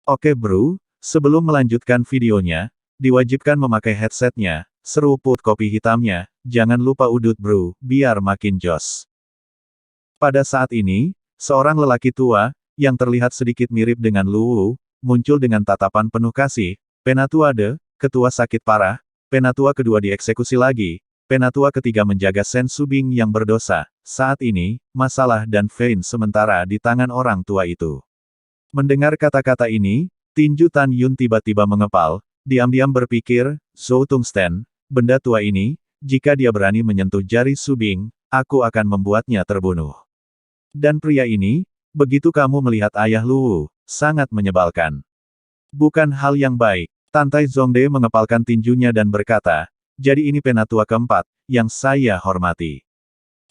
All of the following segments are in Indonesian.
Oke bro, sebelum melanjutkan videonya, diwajibkan memakai headsetnya, seruput kopi hitamnya, jangan lupa udut bro, biar makin jos. Pada saat ini, seorang lelaki tua, yang terlihat sedikit mirip dengan Luwu, muncul dengan tatapan penuh kasih. Penatua de, ketua sakit parah, penatua kedua dieksekusi lagi, penatua ketiga menjaga Sen Subing yang berdosa. Saat ini, masalah dan Vein sementara di tangan orang tua itu. Mendengar kata-kata ini, tinju Tan Yun tiba-tiba mengepal, diam-diam berpikir, Zhou Tungsten, benda tua ini, jika dia berani menyentuh jari Subing, aku akan membuatnya terbunuh. Dan pria ini, begitu kamu melihat ayah Luwu, sangat menyebalkan. Bukan hal yang baik. Tantai Zongde mengepalkan tinjunya dan berkata, jadi ini penatua keempat, yang saya hormati.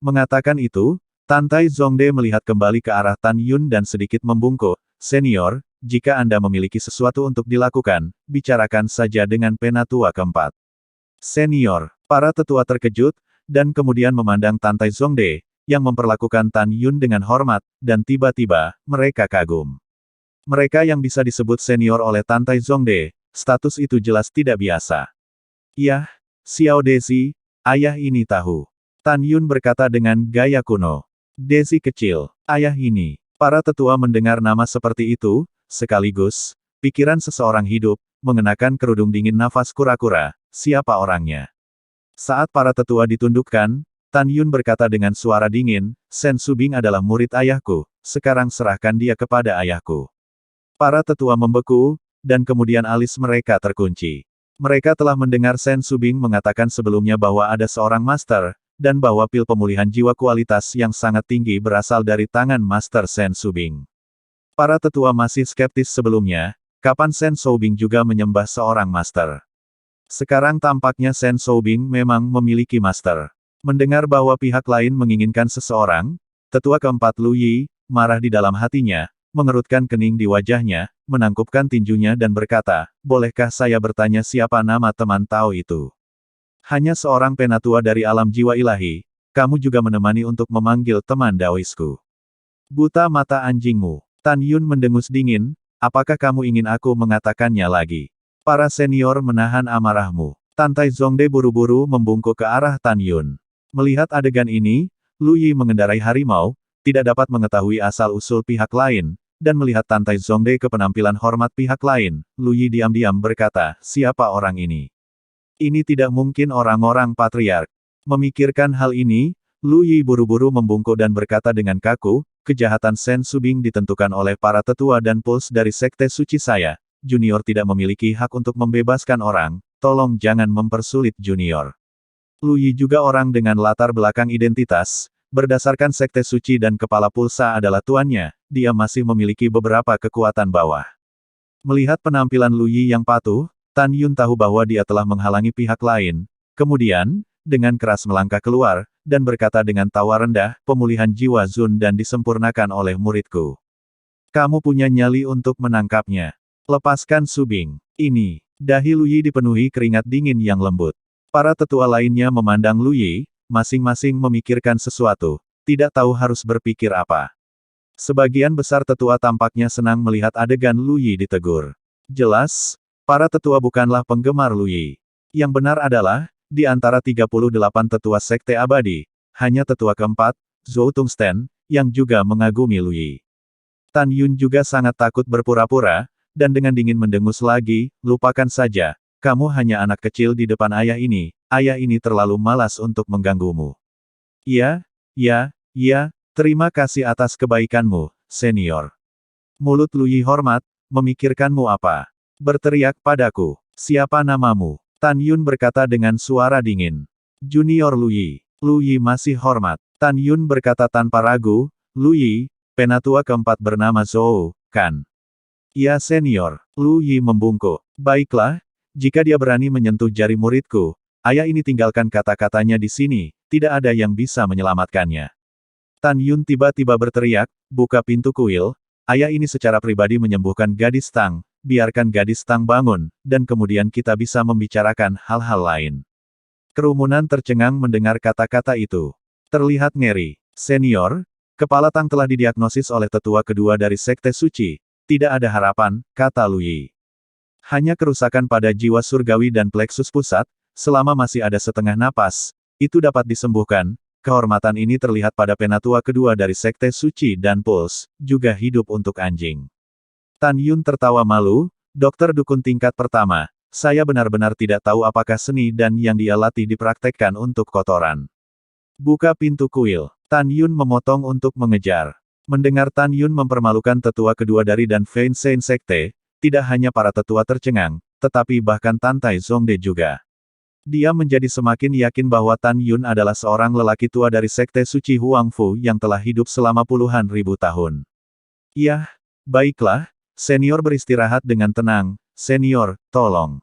Mengatakan itu, Tantai Zongde melihat kembali ke arah Tan Yun dan sedikit membungkuk, Senior, jika Anda memiliki sesuatu untuk dilakukan, bicarakan saja dengan penatua keempat. Senior, para tetua terkejut, dan kemudian memandang Tantai Zongde, yang memperlakukan Tan Yun dengan hormat, dan tiba-tiba, mereka kagum. Mereka yang bisa disebut senior oleh Tantai Zongde, status itu jelas tidak biasa. Yah, Xiao Dezi, ayah ini tahu. Tan Yun berkata dengan gaya kuno. Dezi kecil, ayah ini. Para tetua mendengar nama seperti itu, sekaligus, pikiran seseorang hidup, mengenakan kerudung dingin nafas kura-kura, siapa orangnya? Saat para tetua ditundukkan, Tan Yun berkata dengan suara dingin, Sen Subing adalah murid ayahku, sekarang serahkan dia kepada ayahku. Para tetua membeku, dan kemudian alis mereka terkunci. Mereka telah mendengar Sen Subing mengatakan sebelumnya bahwa ada seorang master, dan bahwa pil pemulihan jiwa kualitas yang sangat tinggi berasal dari tangan Master Sen Subing. Para tetua masih skeptis sebelumnya, kapan Sen Subing juga menyembah seorang master. Sekarang tampaknya Sen Subing memang memiliki master. Mendengar bahwa pihak lain menginginkan seseorang, tetua keempat Lu Yi, marah di dalam hatinya, mengerutkan kening di wajahnya, menangkupkan tinjunya dan berkata, bolehkah saya bertanya siapa nama teman Tao itu? Hanya seorang penatua dari alam jiwa ilahi, kamu juga menemani untuk memanggil teman Daoisku. Buta mata anjingmu. Tan Yun mendengus dingin, apakah kamu ingin aku mengatakannya lagi? Para senior menahan amarahmu. Tantai Zongde buru-buru membungkuk ke arah Tan Yun. Melihat adegan ini, Lu Yi mengendarai harimau, tidak dapat mengetahui asal-usul pihak lain, dan melihat Tantai Zongde ke penampilan hormat pihak lain, Lu Yi diam-diam berkata, siapa orang ini? Ini tidak mungkin orang-orang patriark. Memikirkan hal ini, Lu Yi buru-buru membungkuk dan berkata dengan kaku, kejahatan Sen Subing ditentukan oleh para tetua dan puls dari sekte suci saya. Junior tidak memiliki hak untuk membebaskan orang, tolong jangan mempersulit junior. Lu Yi juga orang dengan latar belakang identitas, berdasarkan sekte suci dan kepala pulsa adalah tuannya, dia masih memiliki beberapa kekuatan bawah. Melihat penampilan Lu Yi yang patuh, Tan Yun tahu bahwa dia telah menghalangi pihak lain. Kemudian, dengan keras melangkah keluar, dan berkata dengan tawa rendah, pemulihan jiwa Zun dan disempurnakan oleh muridku. Kamu punya nyali untuk menangkapnya. Lepaskan Subing. Ini. Dahi Lu Yi dipenuhi keringat dingin yang lembut. Para tetua lainnya memandang Lu Yi, masing-masing memikirkan sesuatu, tidak tahu harus berpikir apa. Sebagian besar tetua tampaknya senang melihat adegan Lu Yi ditegur. Jelas, para tetua bukanlah penggemar Lu Yi. Yang benar adalah, di antara 38 tetua sekte abadi, hanya tetua keempat, Zhou Tungsten, yang juga mengagumi Lu Yi. Tan Yun juga sangat takut berpura-pura, dan dengan dingin mendengus lagi, lupakan saja, kamu hanya anak kecil di depan ayah ini terlalu malas untuk mengganggumu. Ya, terima kasih atas kebaikanmu, senior. Mulut Lu Yi hormat, memikirkanmu apa? Berteriak padaku. Siapa namamu? Tan Yun berkata dengan suara dingin. Junior Lu Yi. Lu Yi masih hormat. Tan Yun berkata tanpa ragu, Lu Yi, penatua keempat bernama Zhou, kan? Ya senior. Lu Yi membungkuk. Baiklah, jika dia berani menyentuh jari muridku, ayah ini tinggalkan kata-katanya di sini, tidak ada yang bisa menyelamatkannya. Tan Yun tiba-tiba berteriak, buka pintu kuil, ayah ini secara pribadi menyembuhkan gadis Tang, biarkan gadis Tang bangun, dan kemudian kita bisa membicarakan hal-hal lain. Kerumunan tercengang mendengar kata-kata itu. Terlihat ngeri. Senior, kepala Tang telah didiagnosis oleh tetua kedua dari sekte suci, Tidak ada harapan, kata Lu Yi. Hanya kerusakan pada jiwa surgawi dan pleksus pusat, selama masih ada setengah napas, itu dapat disembuhkan. Kehormatan ini terlihat pada penatua kedua dari Sekte Suci dan Puls, juga hidup untuk anjing. Tan Yun tertawa malu, dokter dukun tingkat pertama, saya benar-benar tidak tahu apakah seni dan yang dia latih dipraktekkan untuk kotoran. Buka pintu kuil. Tan Yun memotong untuk mengejar. Mendengar Tan Yun mempermalukan tetua kedua dari Dan Fein Sein Sekte, tidak hanya para tetua tercengang, tetapi bahkan Tantai Zongde juga. Dia menjadi semakin yakin bahwa Tan Yun adalah seorang lelaki tua dari Sekte Suci Huangfu yang telah hidup selama puluhan ribu tahun. Yah, baiklah, senior beristirahat dengan tenang, senior, tolong.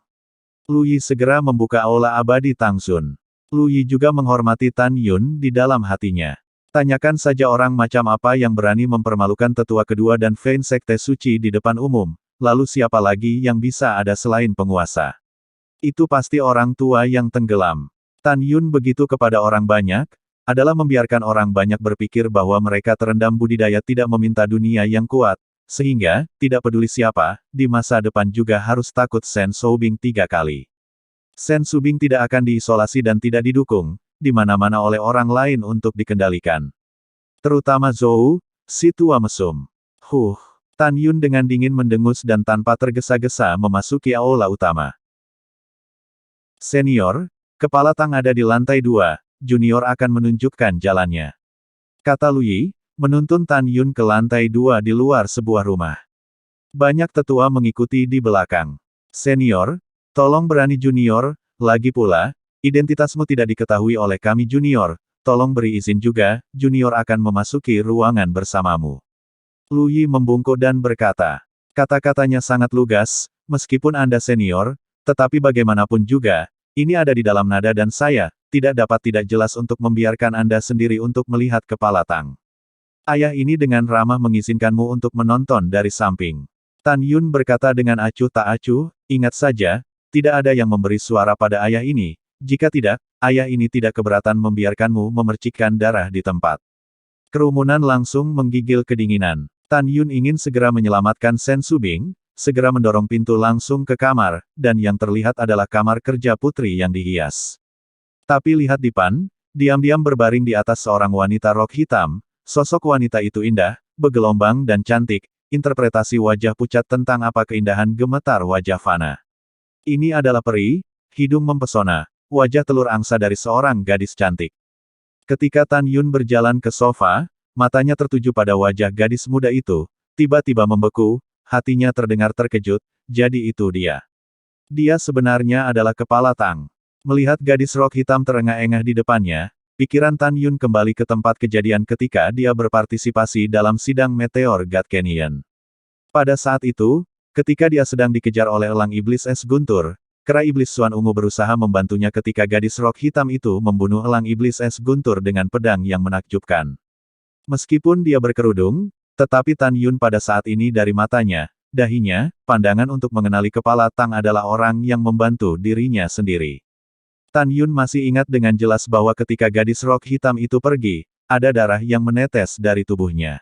Lu Yi segera membuka aula abadi Tangsun. Lu Yi juga menghormati Tan Yun di dalam hatinya. Tanyakan saja orang macam apa yang berani mempermalukan tetua kedua dan Fein Sekte Suci di depan umum, lalu siapa lagi yang bisa ada selain penguasa? Itu pasti orang tua yang tenggelam. Tan Yun begitu kepada orang banyak, adalah membiarkan orang banyak berpikir bahwa mereka terendam budidaya tidak meminta dunia yang kuat, sehingga, tidak peduli siapa, di masa depan juga harus takut Shen Soubing 3 kali. Shen Soubing tidak akan diisolasi dan tidak didukung, di mana-mana oleh orang lain untuk dikendalikan. Terutama Zhou, si tua mesum. Tan Yun dengan dingin mendengus dan tanpa tergesa-gesa memasuki aula utama. Senior, kepala Tang ada di lantai 2, junior akan menunjukkan jalannya. Kata Lu Yi, menuntun Tan Yun ke lantai 2 di luar sebuah rumah. Banyak tetua mengikuti di belakang. Senior, tolong berani junior, lagi pula, identitasmu tidak diketahui oleh kami junior, tolong beri izin juga, junior akan memasuki ruangan bersamamu. Lu Yi membungkuk dan berkata, kata-katanya sangat lugas, meskipun Anda senior, tetapi bagaimanapun juga, ini ada di dalam nada dan saya, tidak dapat tidak jelas untuk membiarkan Anda sendiri untuk melihat kepala Tang. Ayah ini dengan ramah mengizinkanmu untuk menonton dari samping. Tan Yun berkata dengan acuh tak acuh, ingat saja, tidak ada yang memberi suara pada ayah ini, jika tidak, ayah ini tidak keberatan membiarkanmu memercikkan darah di tempat. Kerumunan langsung menggigil kedinginan. Tan Yun ingin segera menyelamatkan Shen Soubing, segera mendorong pintu langsung ke kamar, dan yang terlihat adalah kamar kerja putri yang dihias. Tapi lihat Dipan, diam-diam berbaring di atas seorang wanita rok hitam, sosok wanita itu indah, bergelombang dan cantik, interpretasi wajah pucat tentang apa keindahan gemetar wajah Fana. Ini adalah peri, hidung mempesona, wajah telur angsa dari seorang gadis cantik. Ketika Tan Yun berjalan ke sofa, matanya tertuju pada wajah gadis muda itu, tiba-tiba membeku, hatinya terdengar terkejut, jadi itu dia. Dia sebenarnya adalah kepala Tang. Melihat gadis rok hitam terengah-engah di depannya, pikiran Tan Yun kembali ke tempat kejadian ketika dia berpartisipasi dalam sidang Meteor God Canyon. Pada saat itu, ketika dia sedang dikejar oleh elang iblis es guntur, kera iblis Suan Ungu berusaha membantunya ketika gadis rok hitam itu membunuh elang iblis es guntur dengan pedang yang menakjubkan. Meskipun dia berkerudung, tetapi Tan Yun pada saat ini dari matanya, dahinya, pandangan untuk mengenali kepala Tang adalah orang yang membantu dirinya sendiri. Tan Yun masih ingat dengan jelas bahwa ketika gadis rok hitam itu pergi, ada darah yang menetes dari tubuhnya.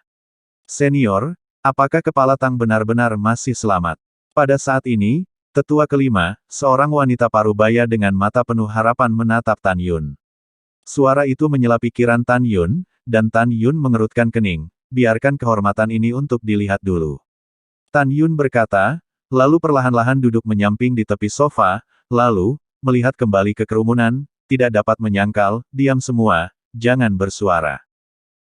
Senior, apakah kepala Tang benar-benar masih selamat? Pada saat ini, tetua kelima, seorang wanita parubaya dengan mata penuh harapan menatap Tan Yun. Suara itu menyela pikiran Tan Yun, dan Tan Yun mengerutkan kening. Biarkan kehormatan ini untuk dilihat dulu. Tan Yun berkata, lalu perlahan-lahan duduk menyamping di tepi sofa, lalu, melihat kembali ke kerumunan, tidak dapat menyangkal, diam semua, jangan bersuara.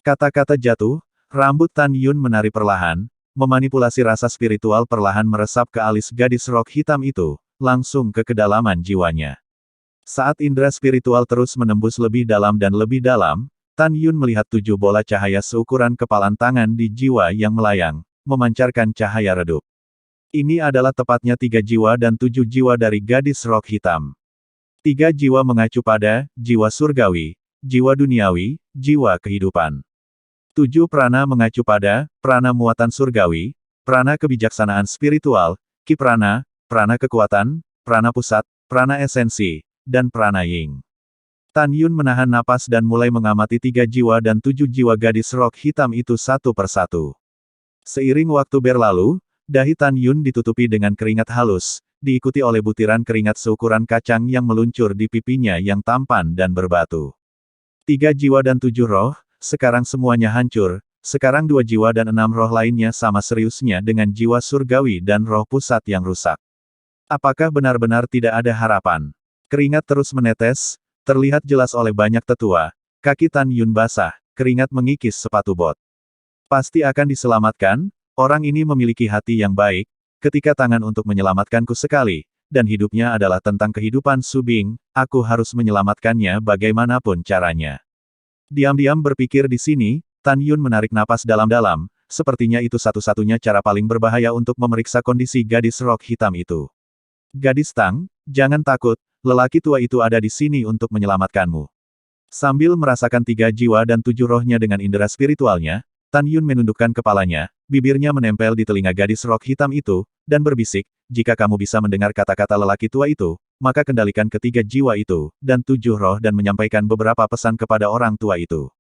Kata-kata jatuh, rambut Tan Yun menari perlahan, memanipulasi rasa spiritual perlahan meresap ke alis gadis rok hitam itu, langsung ke kedalaman jiwanya. Saat indera spiritual terus menembus lebih dalam dan lebih dalam, Tan Yun melihat 7 bola cahaya seukuran kepalan tangan di jiwa yang melayang, memancarkan cahaya redup. Ini adalah tepatnya 3 jiwa dan 7 jiwa dari gadis rok hitam. 3 jiwa mengacu pada jiwa surgawi, jiwa duniawi, jiwa kehidupan. 7 prana mengacu pada prana muatan surgawi, prana kebijaksanaan spiritual, ki prana, prana kekuatan, prana pusat, prana esensi, dan prana ying. Tan Yun menahan napas dan mulai mengamati 3 jiwa dan 7 jiwa gadis rok hitam itu satu persatu. Seiring waktu berlalu, Dahi Tan Yun ditutupi dengan keringat halus, diikuti oleh butiran keringat seukuran kacang yang meluncur di pipinya yang tampan dan berbatu. 3 jiwa dan 7 roh, sekarang semuanya hancur, sekarang 2 jiwa dan 6 roh lainnya sama seriusnya dengan jiwa surgawi dan roh pusat yang rusak. Apakah benar-benar tidak ada harapan? Keringat terus menetes, terlihat jelas oleh banyak tetua, kaki Tan Yun basah, keringat mengikis sepatu bot. Pasti akan diselamatkan, orang ini memiliki hati yang baik, ketika tangan untuk menyelamatkanku sekali, dan hidupnya adalah tentang kehidupan Subing, aku harus menyelamatkannya bagaimanapun caranya. Diam-diam berpikir di sini, Tan Yun menarik napas dalam-dalam, sepertinya itu satu-satunya cara paling berbahaya untuk memeriksa kondisi gadis rok hitam itu. Gadis Tang, jangan takut, lelaki tua itu ada di sini untuk menyelamatkanmu. Sambil merasakan 3 jiwa dan 7 rohnya dengan indera spiritualnya, Tan Yun menundukkan kepalanya, bibirnya menempel di telinga gadis rok hitam itu, dan berbisik, jika kamu bisa mendengar kata-kata lelaki tua itu, maka kendalikan ketiga jiwa itu, dan 7 roh dan menyampaikan beberapa pesan kepada orang tua itu.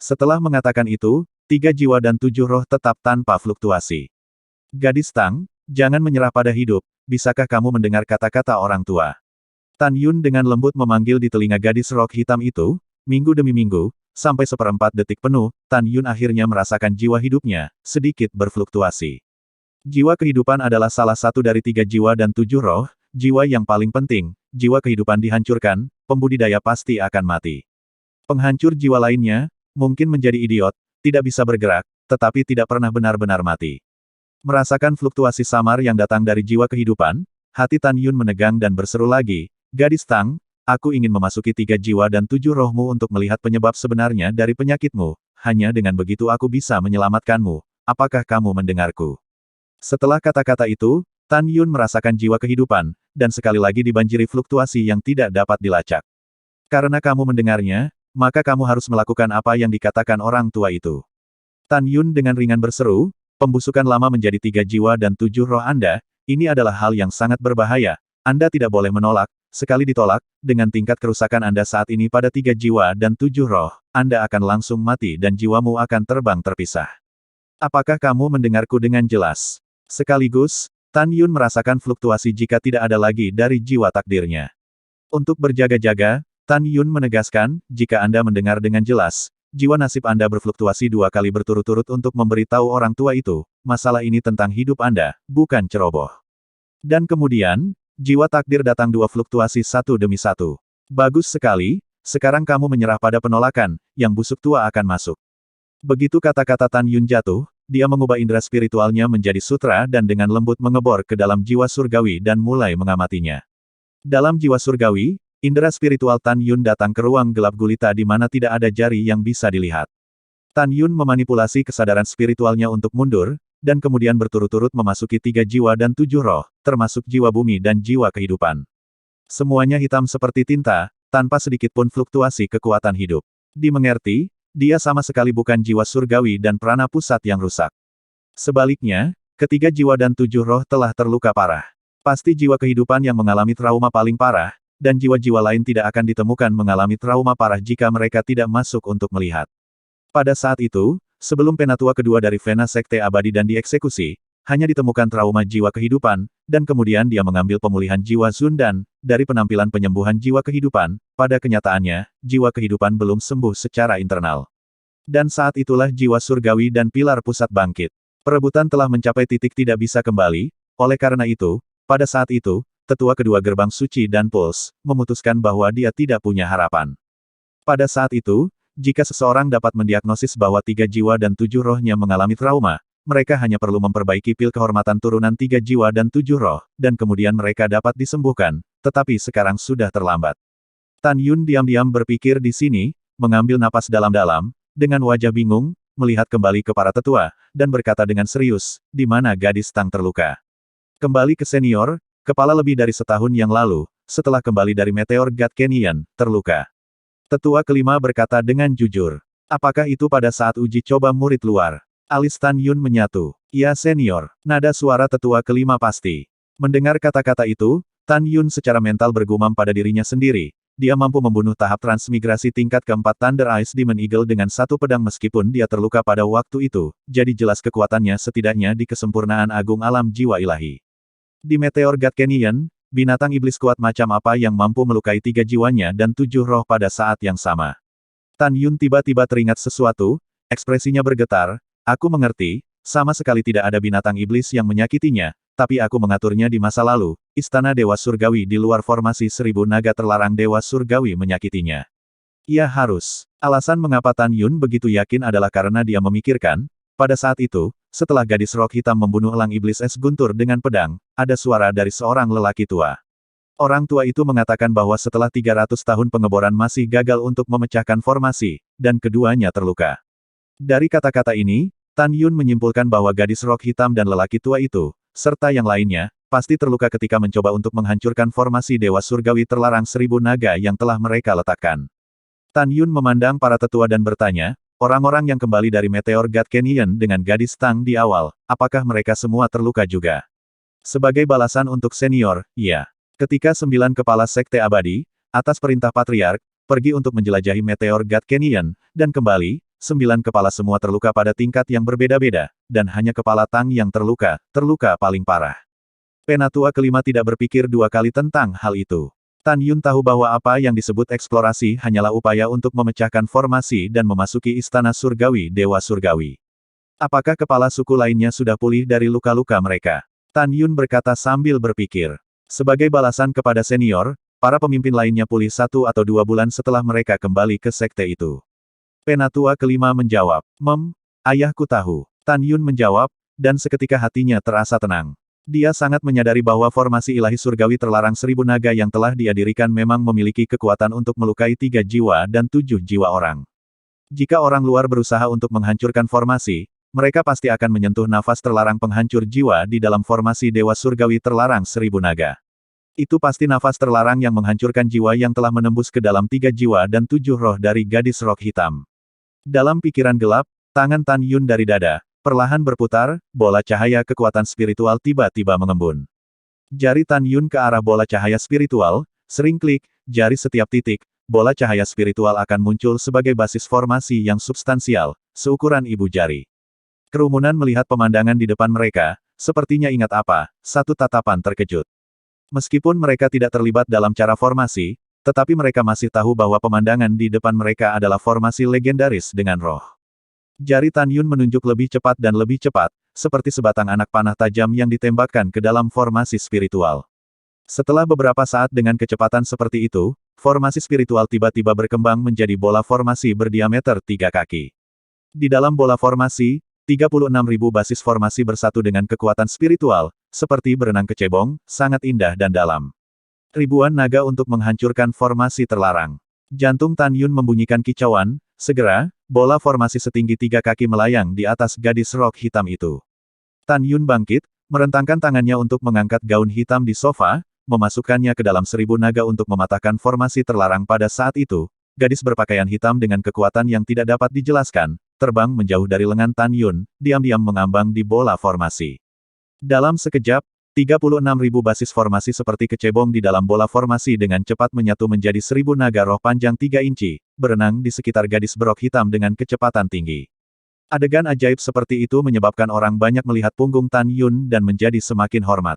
Setelah mengatakan itu, 3 jiwa dan 7 roh tetap tanpa fluktuasi. Gadis Tang, jangan menyerah pada hidup, bisakah kamu mendengar kata-kata orang tua? Tan Yun dengan lembut memanggil di telinga gadis rok hitam itu, minggu demi minggu, sampai seperempat detik penuh, Tan Yun akhirnya merasakan jiwa hidupnya, sedikit berfluktuasi. Jiwa kehidupan adalah salah satu dari 3 jiwa dan 7 roh, jiwa yang paling penting, jiwa kehidupan dihancurkan, pembudidaya pasti akan mati. Penghancur jiwa lainnya, mungkin menjadi idiot, tidak bisa bergerak, tetapi tidak pernah benar-benar mati. Merasakan fluktuasi samar yang datang dari jiwa kehidupan, hati Tan Yun menegang dan berseru lagi, gadis Tang, aku ingin memasuki 3 jiwa dan 7 rohmu untuk melihat penyebab sebenarnya dari penyakitmu, hanya dengan begitu aku bisa menyelamatkanmu, apakah kamu mendengarku? Setelah kata-kata itu, Tan Yun merasakan jiwa kehidupan, dan sekali lagi dibanjiri fluktuasi yang tidak dapat dilacak. Karena kamu mendengarnya, maka kamu harus melakukan apa yang dikatakan orang tua itu. Tan Yun dengan ringan berseru, pembusukan lama menjadi 3 jiwa dan 7 roh Anda, ini adalah hal yang sangat berbahaya, Anda tidak boleh menolak. Sekali ditolak, dengan tingkat kerusakan Anda saat ini pada 3 jiwa dan 7 roh, Anda akan langsung mati dan jiwamu akan terbang terpisah. Apakah kamu mendengarku dengan jelas? Sekaligus, Tan Yun merasakan fluktuasi jika tidak ada lagi dari jiwa takdirnya. Untuk berjaga-jaga, Tan Yun menegaskan, jika Anda mendengar dengan jelas, jiwa nasib Anda berfluktuasi 2 kali berturut-turut untuk memberitahu orang tua itu, masalah ini tentang hidup Anda, bukan ceroboh. Dan kemudian, jiwa takdir datang 2 fluktuasi satu demi satu. Bagus sekali, sekarang kamu menyerah pada penolakan, yang busuk tua akan masuk. Begitu kata-kata Tan Yun jatuh, dia mengubah indera spiritualnya menjadi sutra dan dengan lembut mengebor ke dalam jiwa surgawi dan mulai mengamatinya. Dalam jiwa surgawi, indera spiritual Tan Yun datang ke ruang gelap gulita di mana tidak ada jari yang bisa dilihat. Tan Yun memanipulasi kesadaran spiritualnya untuk mundur, dan kemudian berturut-turut memasuki 3 jiwa dan 7 roh, termasuk jiwa bumi dan jiwa kehidupan. Semuanya hitam seperti tinta, tanpa sedikit pun fluktuasi kekuatan hidup. Dimengerti, dia sama sekali bukan jiwa surgawi dan prana pusat yang rusak. Sebaliknya, ketiga jiwa dan 7 roh telah terluka parah. Pasti jiwa kehidupan yang mengalami trauma paling parah, dan jiwa-jiwa lain tidak akan ditemukan mengalami trauma parah jika mereka tidak masuk untuk melihat. Pada saat itu, sebelum penatua kedua dari Vena Sekte Abadi dan dieksekusi, hanya ditemukan trauma jiwa kehidupan, dan kemudian dia mengambil pemulihan jiwa Zundan, dari penampilan penyembuhan jiwa kehidupan, pada kenyataannya, jiwa kehidupan belum sembuh secara internal. Dan saat itulah jiwa surgawi dan pilar pusat bangkit. Perebutan telah mencapai titik tidak bisa kembali, oleh karena itu, pada saat itu, tetua kedua gerbang suci dan Puls, memutuskan bahwa dia tidak punya harapan. Pada saat itu, jika seseorang dapat mendiagnosis bahwa 3 jiwa dan 7 rohnya mengalami trauma, mereka hanya perlu memperbaiki pil kehormatan turunan 3 jiwa dan 7 roh, dan kemudian mereka dapat disembuhkan, tetapi sekarang sudah terlambat. Tan Yun diam-diam berpikir di sini, mengambil napas dalam-dalam, dengan wajah bingung, melihat kembali ke para tetua, dan berkata dengan serius, di mana gadis Tang terluka. Kembali ke senior, kepala lebih dari setahun yang lalu, setelah kembali dari Meteor God Canyon, terluka. Tetua kelima berkata dengan jujur. Apakah itu pada saat uji coba murid luar? Alis Tan Yun menyatu. Ya senior. Nada suara tetua kelima pasti. Mendengar kata-kata itu, Tan Yun secara mental bergumam pada dirinya sendiri. dia mampu membunuh tahap transmigrasi tingkat keempat Thunder Ice Demon Eagle dengan satu pedang meskipun dia terluka pada waktu itu, jadi jelas kekuatannya setidaknya di kesempurnaan agung alam jiwa ilahi. Di Meteor God Canyon, binatang iblis kuat macam apa yang mampu melukai 3 jiwanya dan 7 roh pada saat yang sama. Tan Yun tiba-tiba teringat sesuatu, ekspresinya bergetar, aku mengerti, sama sekali tidak ada binatang iblis yang menyakitinya, tapi aku mengaturnya di masa lalu, istana Dewa Surgawi di luar formasi 1000 naga terlarang Dewa Surgawi menyakitinya. Ia harus. Alasan mengapa Tan Yun begitu yakin adalah karena dia memikirkan, pada saat itu, setelah gadis rok hitam membunuh elang iblis es guntur dengan pedang, ada suara dari seorang lelaki tua. Orang tua itu mengatakan bahwa setelah 300 tahun pengeboran masih gagal untuk memecahkan formasi, dan keduanya terluka. Dari kata-kata ini, Tan Yun menyimpulkan bahwa gadis rok hitam dan lelaki tua itu, serta yang lainnya, pasti terluka ketika mencoba untuk menghancurkan formasi Dewa Surgawi terlarang 1000 naga yang telah mereka letakkan. Tan Yun memandang para tetua dan bertanya, orang-orang yang kembali dari Meteor God Canyon dengan gadis Tang di awal, apakah mereka semua terluka juga? Sebagai balasan untuk senior, ya. Ketika 9 kepala sekte abadi, atas perintah Patriark, pergi untuk menjelajahi Meteor God Canyon, dan kembali, 9 kepala semua terluka pada tingkat yang berbeda-beda, dan hanya kepala Tang yang terluka paling parah. Penatua kelima tidak berpikir 2 kali tentang hal itu. Tan Yun tahu bahwa apa yang disebut eksplorasi hanyalah upaya untuk memecahkan formasi dan memasuki istana surgawi Dewa Surgawi. Apakah kepala suku lainnya sudah pulih dari luka-luka mereka? Tan Yun berkata sambil berpikir. Sebagai balasan kepada senior, para pemimpin lainnya pulih 1 atau 2 bulan setelah mereka kembali ke sekte itu. Penatua kelima menjawab, ayahku tahu. Tan Yun menjawab, dan seketika hatinya terasa tenang. Dia sangat menyadari bahwa formasi ilahi surgawi terlarang 1000 naga yang telah dia dirikan memang memiliki kekuatan untuk melukai 3 jiwa dan 7 jiwa orang. Jika orang luar berusaha untuk menghancurkan formasi, mereka pasti akan menyentuh nafas terlarang penghancur jiwa di dalam formasi Dewa Surgawi terlarang 1000 naga. Itu pasti nafas terlarang yang menghancurkan jiwa yang telah menembus ke dalam 3 jiwa dan 7 roh dari gadis rok hitam. Dalam pikiran gelap, tangan Tan Yun dari dada, perlahan berputar, bola cahaya kekuatan spiritual tiba-tiba mengembun. Jari Tan Yun ke arah bola cahaya spiritual, sering klik, jari setiap titik, bola cahaya spiritual akan muncul sebagai basis formasi yang substansial, seukuran ibu jari. Kerumunan melihat pemandangan di depan mereka, sepertinya ingat apa, satu tatapan terkejut. Meskipun mereka tidak terlibat dalam cara formasi, tetapi mereka masih tahu bahwa pemandangan di depan mereka adalah formasi legendaris dengan roh. Jari Tan Yun menunjuk lebih cepat dan lebih cepat, seperti sebatang anak panah tajam yang ditembakkan ke dalam formasi spiritual. Setelah beberapa saat dengan kecepatan seperti itu, formasi spiritual tiba-tiba berkembang menjadi bola formasi berdiameter 3 kaki. Di dalam bola formasi, 36.000 basis formasi bersatu dengan kekuatan spiritual, seperti berenang kecebong, sangat indah dan dalam. Ribuan naga untuk menghancurkan formasi terlarang. Jantung Tan Yun membunyikan kicauan, segera, bola formasi setinggi 3 kaki melayang di atas gadis rok hitam itu. Tan Yun bangkit, merentangkan tangannya untuk mengangkat gaun hitam di sofa, memasukkannya ke dalam 1000 naga untuk mematahkan formasi terlarang pada saat itu. Gadis berpakaian hitam dengan kekuatan yang tidak dapat dijelaskan, terbang menjauh dari lengan Tan Yun, diam-diam mengambang di bola formasi. Dalam sekejap, 36.000 basis formasi seperti kecebong di dalam bola formasi dengan cepat menyatu menjadi 1000 naga roh panjang 3 inci, berenang di sekitar gadis berok hitam dengan kecepatan tinggi. Adegan ajaib seperti itu menyebabkan orang banyak melihat punggung Tan Yun dan menjadi semakin hormat.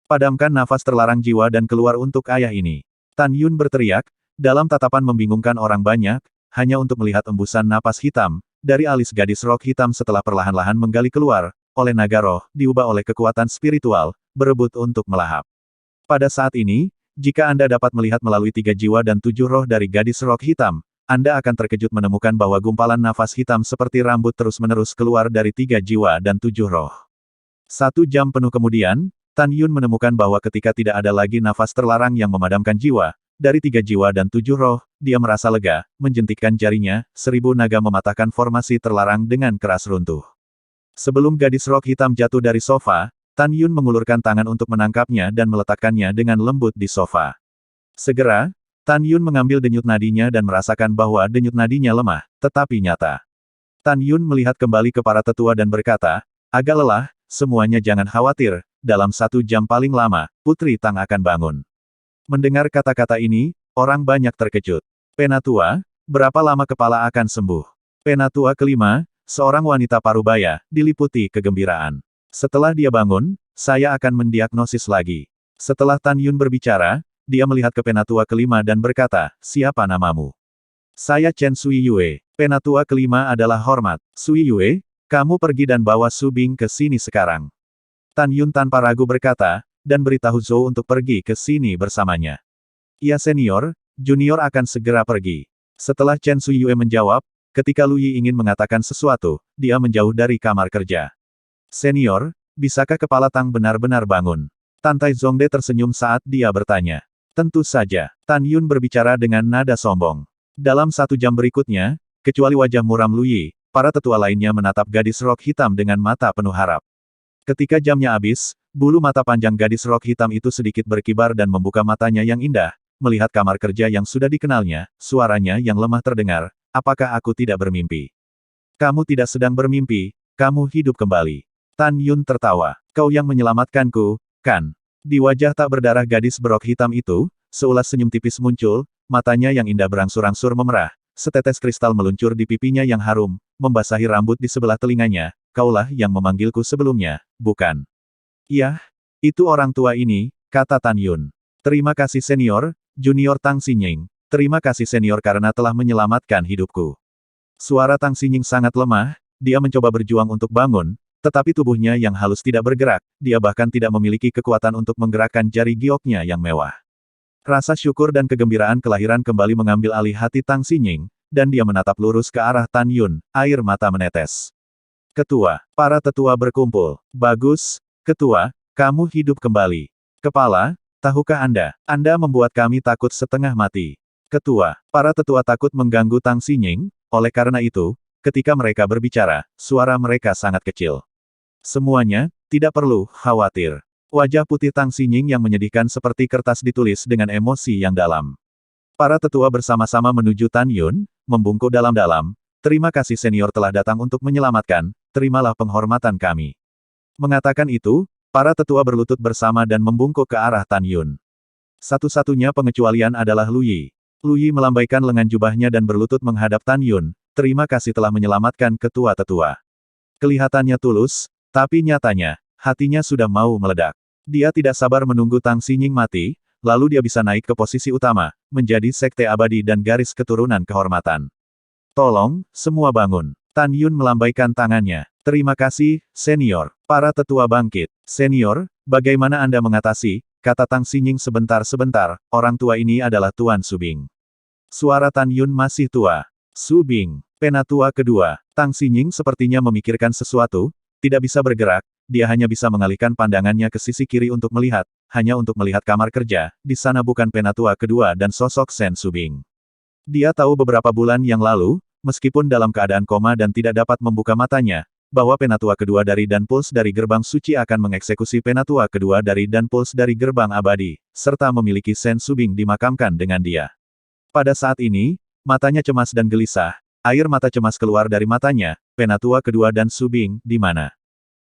Padamkan nafas terlarang jiwa dan keluar untuk ayah ini. Tan Yun berteriak, dalam tatapan membingungkan orang banyak, hanya untuk melihat embusan napas hitam, dari alis gadis rok hitam setelah perlahan-lahan menggali keluar, oleh naga roh, diubah oleh kekuatan spiritual, berebut untuk melahap. Pada saat ini, jika Anda dapat melihat melalui 3 jiwa dan 7 roh dari gadis rok hitam, Anda akan terkejut menemukan bahwa gumpalan nafas hitam seperti rambut terus-menerus keluar dari 3 jiwa dan 7 roh. 1 jam penuh kemudian, Tan Yun menemukan bahwa ketika tidak ada lagi nafas terlarang yang memadamkan jiwa, dari 3 jiwa dan 7 roh, dia merasa lega, menjentikkan jarinya, 1000 naga mematahkan formasi terlarang dengan keras runtuh. Sebelum gadis rok hitam jatuh dari sofa, Tan Yun mengulurkan tangan untuk menangkapnya dan meletakkannya dengan lembut di sofa. Segera, Tan Yun mengambil denyut nadinya dan merasakan bahwa denyut nadinya lemah, tetapi nyata. Tan Yun melihat kembali ke para tetua dan berkata, agak lelah, semuanya jangan khawatir, dalam 1 jam paling lama, Putri Tang akan bangun. Mendengar kata-kata ini, orang banyak terkejut. Penatua, berapa lama kepala akan sembuh? Penatua kelima, seorang wanita parubaya, diliputi kegembiraan. Setelah dia bangun, saya akan mendiagnosis lagi. Setelah Tan Yun berbicara, dia melihat ke penatua kelima dan berkata, siapa namamu? Saya Chen Sui Yue. Penatua kelima adalah hormat. Sui Yue, kamu pergi dan bawa Su Bing ke sini sekarang. Tan Yun tanpa ragu berkata, dan beritahu Zhou untuk pergi ke sini bersamanya. Iya senior, junior akan segera pergi. Setelah Chen Sui Yue menjawab, ketika Lu Yi ingin mengatakan sesuatu, dia menjauh dari kamar kerja. Senior, bisakah kepala Tang benar-benar bangun? Tantai Zhongde tersenyum saat dia bertanya. Tentu saja, Tan Yun berbicara dengan nada sombong. Dalam 1 jam berikutnya, kecuali wajah muram Lu Yi, para tetua lainnya menatap gadis rok hitam dengan mata penuh harap. Ketika jamnya habis, bulu mata panjang gadis rok hitam itu sedikit berkibar dan membuka matanya yang indah, melihat kamar kerja yang sudah dikenalnya, suaranya yang lemah terdengar, apakah aku tidak bermimpi? Kamu tidak sedang bermimpi, kamu hidup kembali. Tan Yun tertawa. Kau yang menyelamatkanku, kan? Di wajah tak berdarah gadis berok hitam itu, seulas senyum tipis muncul, matanya yang indah berangsur-angsur memerah, setetes kristal meluncur di pipinya yang harum, membasahi rambut di sebelah telinganya, kaulah yang memanggilku sebelumnya, bukan? Iya, itu orang tua ini, kata Tan Yun. Terima kasih senior, junior Tang Xinying. Terima kasih senior karena telah menyelamatkan hidupku. Suara Tang Xinying sangat lemah, dia mencoba berjuang untuk bangun, tetapi tubuhnya yang halus tidak bergerak, dia bahkan tidak memiliki kekuatan untuk menggerakkan jari gioknya yang mewah. Rasa syukur dan kegembiraan kelahiran kembali mengambil alih hati Tang Xinying, dan dia menatap lurus ke arah Tan Yun, air mata menetes. Ketua, para tetua berkumpul. Bagus, ketua, kamu hidup kembali. Kepala, tahukah Anda membuat kami takut setengah mati. Ketua, para tetua takut mengganggu Tang Xinying, oleh karena itu, ketika mereka berbicara, suara mereka sangat kecil. Semuanya, tidak perlu khawatir. Wajah putih Tang Xinying yang menyedihkan seperti kertas ditulis dengan emosi yang dalam. Para tetua bersama-sama menuju Tan Yun, membungkuk dalam-dalam. Terima kasih senior telah datang untuk menyelamatkan, terimalah penghormatan kami. Mengatakan itu, para tetua berlutut bersama dan membungkuk ke arah Tan Yun. Satu-satunya pengecualian adalah Lu Yi. Lu Yi melambaikan lengan jubahnya dan berlutut menghadap Tan Yun, terima kasih telah menyelamatkan ketua tetua. Kelihatannya tulus, tapi nyatanya, hatinya sudah mau meledak. Dia tidak sabar menunggu Tang Xinying mati, lalu dia bisa naik ke posisi utama, menjadi sekte abadi dan garis keturunan kehormatan. Tolong, semua bangun. Tan Yun melambaikan tangannya. Terima kasih, senior. Para tetua bangkit. Senior, bagaimana Anda mengatasi, kata Tang Xinying sebentar-sebentar, orang tua ini adalah Tuan Su Bing. Suara Tan Yun masih tua. Su Bing, penatua kedua. Tang Xinying sepertinya memikirkan sesuatu, tidak bisa bergerak, dia hanya bisa mengalihkan pandangannya ke sisi kiri untuk melihat, hanya untuk melihat kamar kerja, di sana bukan penatua kedua dan sosok Sen Su Bing. Dia tahu beberapa bulan yang lalu, meskipun dalam keadaan koma dan tidak dapat membuka matanya, bahwa penatua kedua dari Dan Pulse dari gerbang suci akan mengeksekusi penatua kedua dari Dan Pulse dari gerbang abadi, serta memiliki Sen Su Bing dimakamkan dengan dia. Pada saat ini, matanya cemas dan gelisah, air mata cemas keluar dari matanya, penatua kedua dan Su Bing, di mana?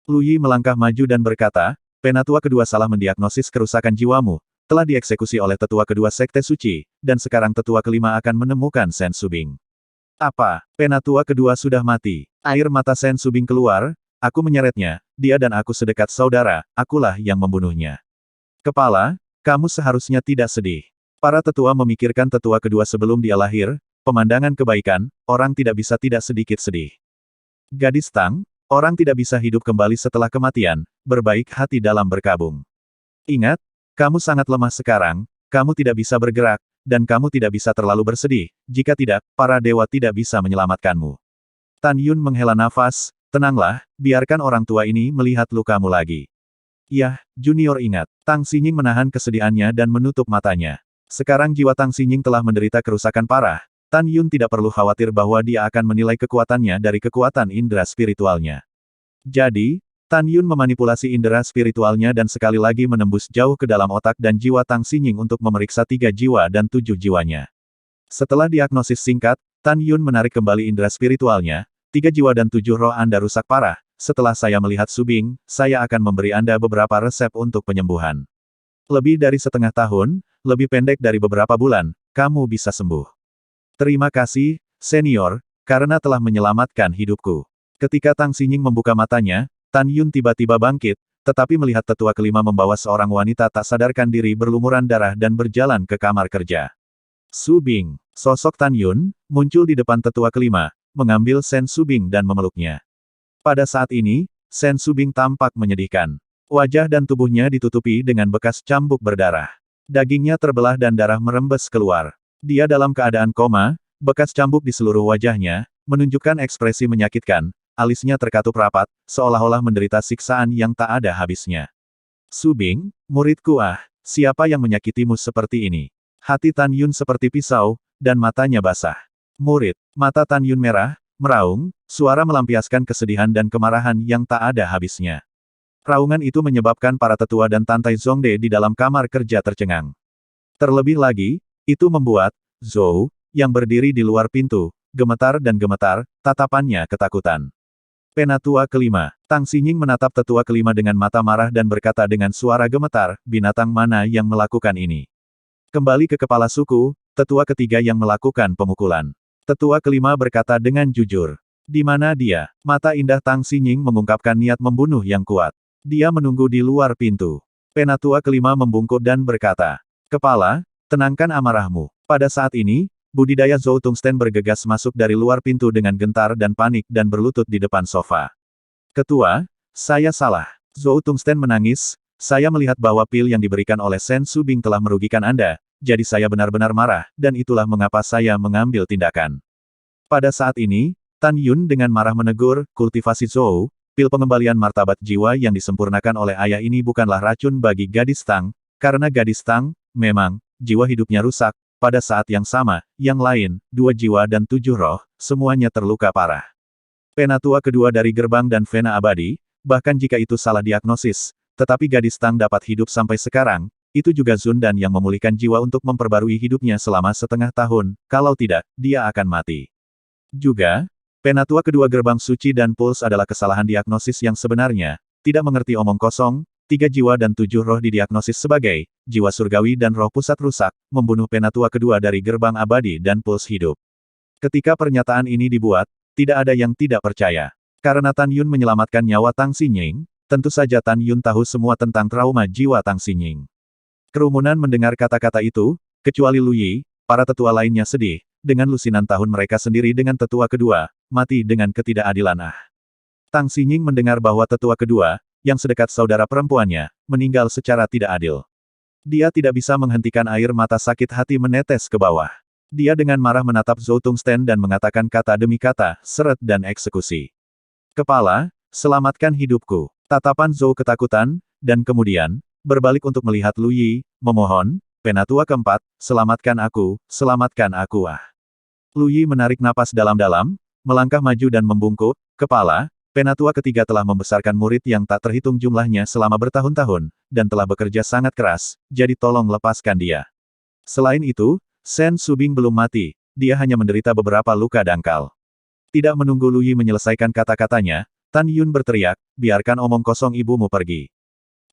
Lu Yi melangkah maju dan berkata, penatua kedua salah mendiagnosis kerusakan jiwamu, telah dieksekusi oleh tetua kedua sekte suci, dan sekarang tetua kelima akan menemukan Sen Su Bing. Apa? Penatua kedua sudah mati. Air mata Sen Su Bing keluar, aku menyeretnya, dia dan aku sedekat saudara, akulah yang membunuhnya. Kepala, kamu seharusnya tidak sedih. Para tetua memikirkan tetua kedua sebelum dia lahir, pemandangan kebaikan, orang tidak bisa tidak sedikit sedih. Gadis Tang, orang tidak bisa hidup kembali setelah kematian, berbaik hati dalam berkabung. Ingat, kamu sangat lemah sekarang, kamu tidak bisa bergerak, dan kamu tidak bisa terlalu bersedih, jika tidak, para dewa tidak bisa menyelamatkanmu. Tan Yun menghela nafas, tenanglah, biarkan orang tua ini melihat lukamu lagi. Yah, junior ingat, Tang Xinying menahan kesedihannya dan menutup matanya. Sekarang jiwa Tang Xinying telah menderita kerusakan parah, Tan Yun tidak perlu khawatir bahwa dia akan menilai kekuatannya dari kekuatan indera spiritualnya. Jadi, Tan Yun memanipulasi indera spiritualnya dan sekali lagi menembus jauh ke dalam otak dan jiwa Tang Xinying untuk memeriksa 3 jiwa dan 7 jiwanya. Setelah diagnosis singkat, Tan Yun menarik kembali indera spiritualnya, 3 jiwa dan 7 roh Anda rusak parah, setelah saya melihat Su Bing, saya akan memberi Anda beberapa resep untuk penyembuhan. Lebih dari setengah tahun, lebih pendek dari beberapa bulan, kamu bisa sembuh. Terima kasih, senior, karena telah menyelamatkan hidupku. Ketika Tang Xinying membuka matanya, Tan Yun tiba-tiba bangkit, tetapi melihat tetua kelima membawa seorang wanita tak sadarkan diri berlumuran darah dan berjalan ke kamar kerja. Su Bing, sosok Tan Yun, muncul di depan tetua kelima, mengambil Sen Su Bing dan memeluknya. Pada saat ini, Sen Su Bing tampak menyedihkan. Wajah dan tubuhnya ditutupi dengan bekas cambuk berdarah. Dagingnya terbelah dan darah merembes keluar. Dia dalam keadaan koma, bekas cambuk di seluruh wajahnya, menunjukkan ekspresi menyakitkan, alisnya terkatup rapat, seolah-olah menderita siksaan yang tak ada habisnya. Su Bing, muridku siapa yang menyakitimu seperti ini? Hati Tan Yun seperti pisau, dan matanya basah. Murid, mata Tan Yun merah, meraung, suara melampiaskan kesedihan dan kemarahan yang tak ada habisnya. Raungan itu menyebabkan para tetua dan Tantai Zongde di dalam kamar kerja tercengang. Terlebih lagi, itu membuat Zhou, yang berdiri di luar pintu, gemetar dan gemetar, tatapannya ketakutan. Penatua kelima, Tang Xinying menatap tetua kelima dengan mata marah dan berkata dengan suara gemetar, binatang mana yang melakukan ini? Kembali ke kepala suku, tetua ketiga yang melakukan pemukulan. Tetua kelima berkata dengan jujur. Di mana dia? Mata indah Tang Xinying mengungkapkan niat membunuh yang kuat. Dia menunggu di luar pintu. Penatua kelima membungkuk dan berkata, Kepala, tenangkan amarahmu. Pada saat ini, budidaya Zhou Tungsten bergegas masuk dari luar pintu dengan gentar dan panik dan berlutut di depan sofa. Ketua, saya salah. Zhou Tungsten menangis, saya melihat bahwa pil yang diberikan oleh Sen Su Bing telah merugikan Anda, jadi saya benar-benar marah, dan itulah mengapa saya mengambil tindakan. Pada saat ini, Tan Yun dengan marah menegur, kultivasi Zhou, pil pengembalian martabat jiwa yang disempurnakan oleh ayah ini bukanlah racun bagi gadis Tang, karena gadis Tang, memang, jiwa hidupnya rusak, pada saat yang sama, yang lain, 2 jiwa dan 7 roh, semuanya terluka parah. Penatua kedua dari gerbang dan Vena abadi, bahkan jika itu salah diagnosis, tetapi gadis Tang dapat hidup sampai sekarang, itu juga Zundan yang memulihkan jiwa untuk memperbarui hidupnya selama setengah tahun, kalau tidak, dia akan mati. Juga, Penatua kedua gerbang suci dan puls adalah kesalahan diagnosis yang sebenarnya, tidak mengerti omong kosong, 3 jiwa dan 7 roh didiagnosis sebagai, jiwa surgawi dan roh pusat rusak, membunuh penatua kedua dari gerbang abadi dan puls hidup. Ketika pernyataan ini dibuat, tidak ada yang tidak percaya. Karena Tan Yun menyelamatkan nyawa Tang Xinying, tentu saja Tan Yun tahu semua tentang trauma jiwa Tang Xinying. Kerumunan mendengar kata-kata itu, kecuali Lu Yi, para tetua lainnya sedih, dengan lusinan tahun mereka sendiri dengan tetua kedua, mati dengan ketidakadilan Tang Xinying mendengar bahwa tetua kedua, yang sedekat saudara perempuannya, meninggal secara tidak adil. Dia tidak bisa menghentikan air mata sakit hati menetes ke bawah. Dia dengan marah menatap Zhou Tungsten dan mengatakan kata demi kata, seret dan eksekusi. Kepala, selamatkan hidupku. Tatapan Zhou ketakutan, dan kemudian, berbalik untuk melihat Lu Yi, memohon, penatua keempat, selamatkan aku Lu Yi menarik napas dalam-dalam, melangkah maju dan membungkuk, kepala, penatua ketiga telah membesarkan murid yang tak terhitung jumlahnya selama bertahun-tahun, dan telah bekerja sangat keras, jadi tolong lepaskan dia. Selain itu, Sen Su Bing belum mati, dia hanya menderita beberapa luka dangkal. Tidak menunggu Lu Yi menyelesaikan kata-katanya, Tan Yun berteriak, biarkan omong kosong ibumu pergi.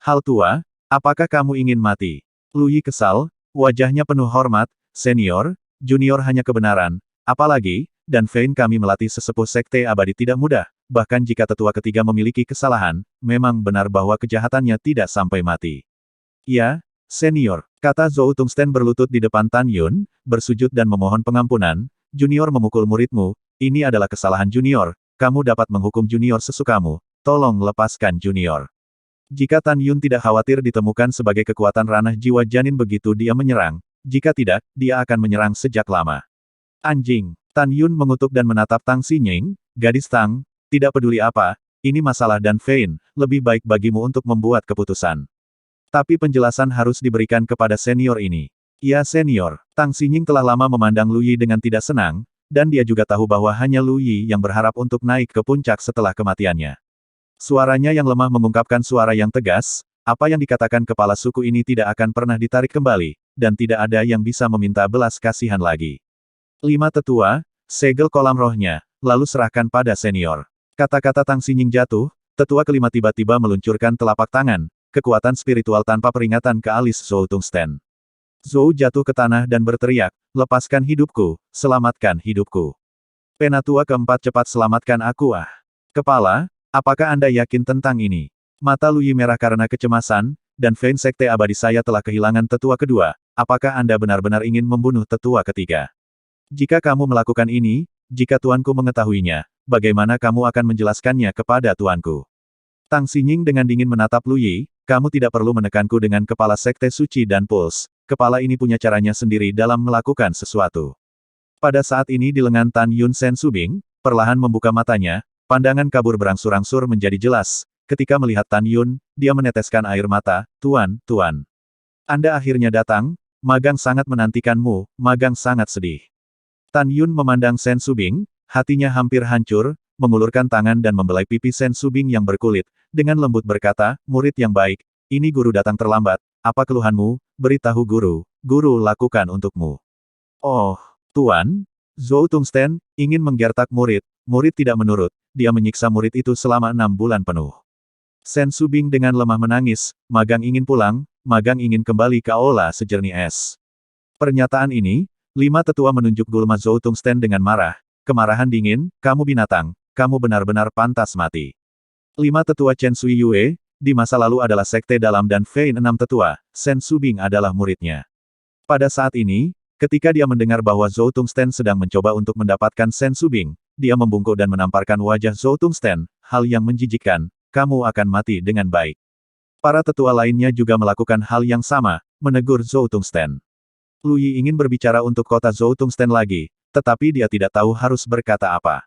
Hal tua, apakah kamu ingin mati? Lu Yi kesal, wajahnya penuh hormat, senior, junior hanya kebenaran, apalagi, dan Vein kami melatih sesepuh sekte abadi tidak mudah, bahkan jika tetua ketiga memiliki kesalahan, memang benar bahwa kejahatannya tidak sampai mati. Ya, senior, kata Zhou Tungsten berlutut di depan Tan Yun, bersujud dan memohon pengampunan, junior memukul muridmu, ini adalah kesalahan junior, kamu dapat menghukum junior sesukamu, tolong lepaskan junior. Jika Tan Yun tidak khawatir ditemukan sebagai kekuatan ranah jiwa janin begitu dia menyerang, jika tidak, dia akan menyerang sejak lama. Anjing, Tan Yun mengutuk dan menatap Tang Xinying, gadis Tang, tidak peduli apa, ini masalah dan Vein, lebih baik bagimu untuk membuat keputusan. Tapi penjelasan harus diberikan kepada senior ini. Ya senior, Tang Xinying telah lama memandang Lu Yi dengan tidak senang, dan dia juga tahu bahwa hanya Lu Yi yang berharap untuk naik ke puncak setelah kematiannya. Suaranya yang lemah mengungkapkan suara yang tegas, apa yang dikatakan kepala suku ini tidak akan pernah ditarik kembali, dan tidak ada yang bisa meminta belas kasihan lagi. 5 tetua, segel kolam rohnya, lalu serahkan pada senior. Kata-kata Tang Xinying jatuh, tetua kelima tiba-tiba meluncurkan telapak tangan, kekuatan spiritual tanpa peringatan ke alis Zhou Tungsten. Zhou jatuh ke tanah dan berteriak, lepaskan hidupku, selamatkan hidupku. Penatua keempat cepat selamatkan aku ah. Kepala, apakah Anda yakin tentang ini? Mata Luyi merah karena kecemasan, dan Vein Sekte Abadi saya telah kehilangan tetua kedua, apakah Anda benar-benar ingin membunuh tetua ketiga? Jika kamu melakukan ini, jika tuanku mengetahuinya, bagaimana kamu akan menjelaskannya kepada tuanku? Tang Xinying dengan dingin menatap Luyi, kamu tidak perlu menekanku dengan kepala Sekte Suci dan Puls, kepala ini punya caranya sendiri dalam melakukan sesuatu. Pada saat ini di lengan Tan Yun Sen Subing, perlahan membuka matanya, pandangan kabur berangsur-angsur menjadi jelas. Ketika melihat Tan Yun, dia meneteskan air mata, Tuan, Tuan. Anda akhirnya datang, Magang sangat menantikanmu, Magang sangat sedih. Tan Yun memandang Sen Subing, hatinya hampir hancur, mengulurkan tangan dan membelai pipi Sen Subing yang berkulit, dengan lembut berkata, murid yang baik, ini guru datang terlambat, apa keluhanmu, beritahu guru, guru lakukan untukmu. Oh, Tuan, Zhou Tungsten, ingin menggertak murid, murid tidak menurut, dia menyiksa murid itu selama 6 bulan penuh. Sen Subing dengan lemah menangis, Magang ingin pulang, Magang ingin kembali ke aula sejernih es. Pernyataan ini, 5 tetua menunjuk gulma Zhou Tungsten dengan marah, kemarahan dingin, kamu binatang, kamu benar-benar pantas mati. 5 tetua Chen Sui Yue, di masa lalu adalah sekte dalam dan Vein 6 tetua, Sen Subing adalah muridnya. Pada saat ini, ketika dia mendengar bahwa Zhou Tungsten sedang mencoba untuk mendapatkan Sen Subing, dia membungkuk dan menamparkan wajah Zhou Tungsten, hal yang menjijikkan, kamu akan mati dengan baik. Para tetua lainnya juga melakukan hal yang sama, menegur Zhou Tungsten. Luyi ingin berbicara untuk kota Zhou Tungsten lagi, tetapi dia tidak tahu harus berkata apa.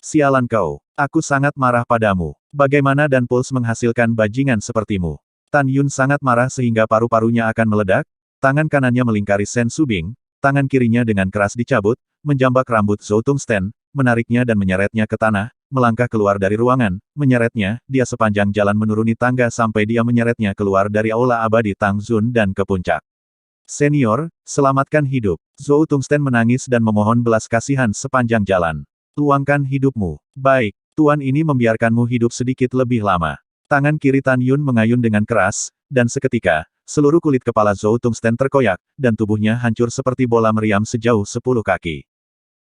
Sialan kau, aku sangat marah padamu. Bagaimana dan Puls menghasilkan bajingan sepertimu? Tan Yun sangat marah sehingga paru-parunya akan meledak, tangan kanannya melingkari Sen Subing, tangan kirinya dengan keras dicabut, menjambak rambut Zhou Tungsten, menariknya dan menyeretnya ke tanah, melangkah keluar dari ruangan, menyeretnya, dia sepanjang jalan menuruni tangga sampai dia menyeretnya keluar dari aula abadi Tang Zun dan ke puncak. Senior, selamatkan hidup. Zhou Tungsten menangis dan memohon belas kasihan sepanjang jalan. Luangkan hidupmu. Baik, tuan ini membiarkanmu hidup sedikit lebih lama. Tangan kiri Tan Yun mengayun dengan keras, dan seketika, seluruh kulit kepala Zhou Tungsten terkoyak, dan tubuhnya hancur seperti bola meriam sejauh 10 kaki.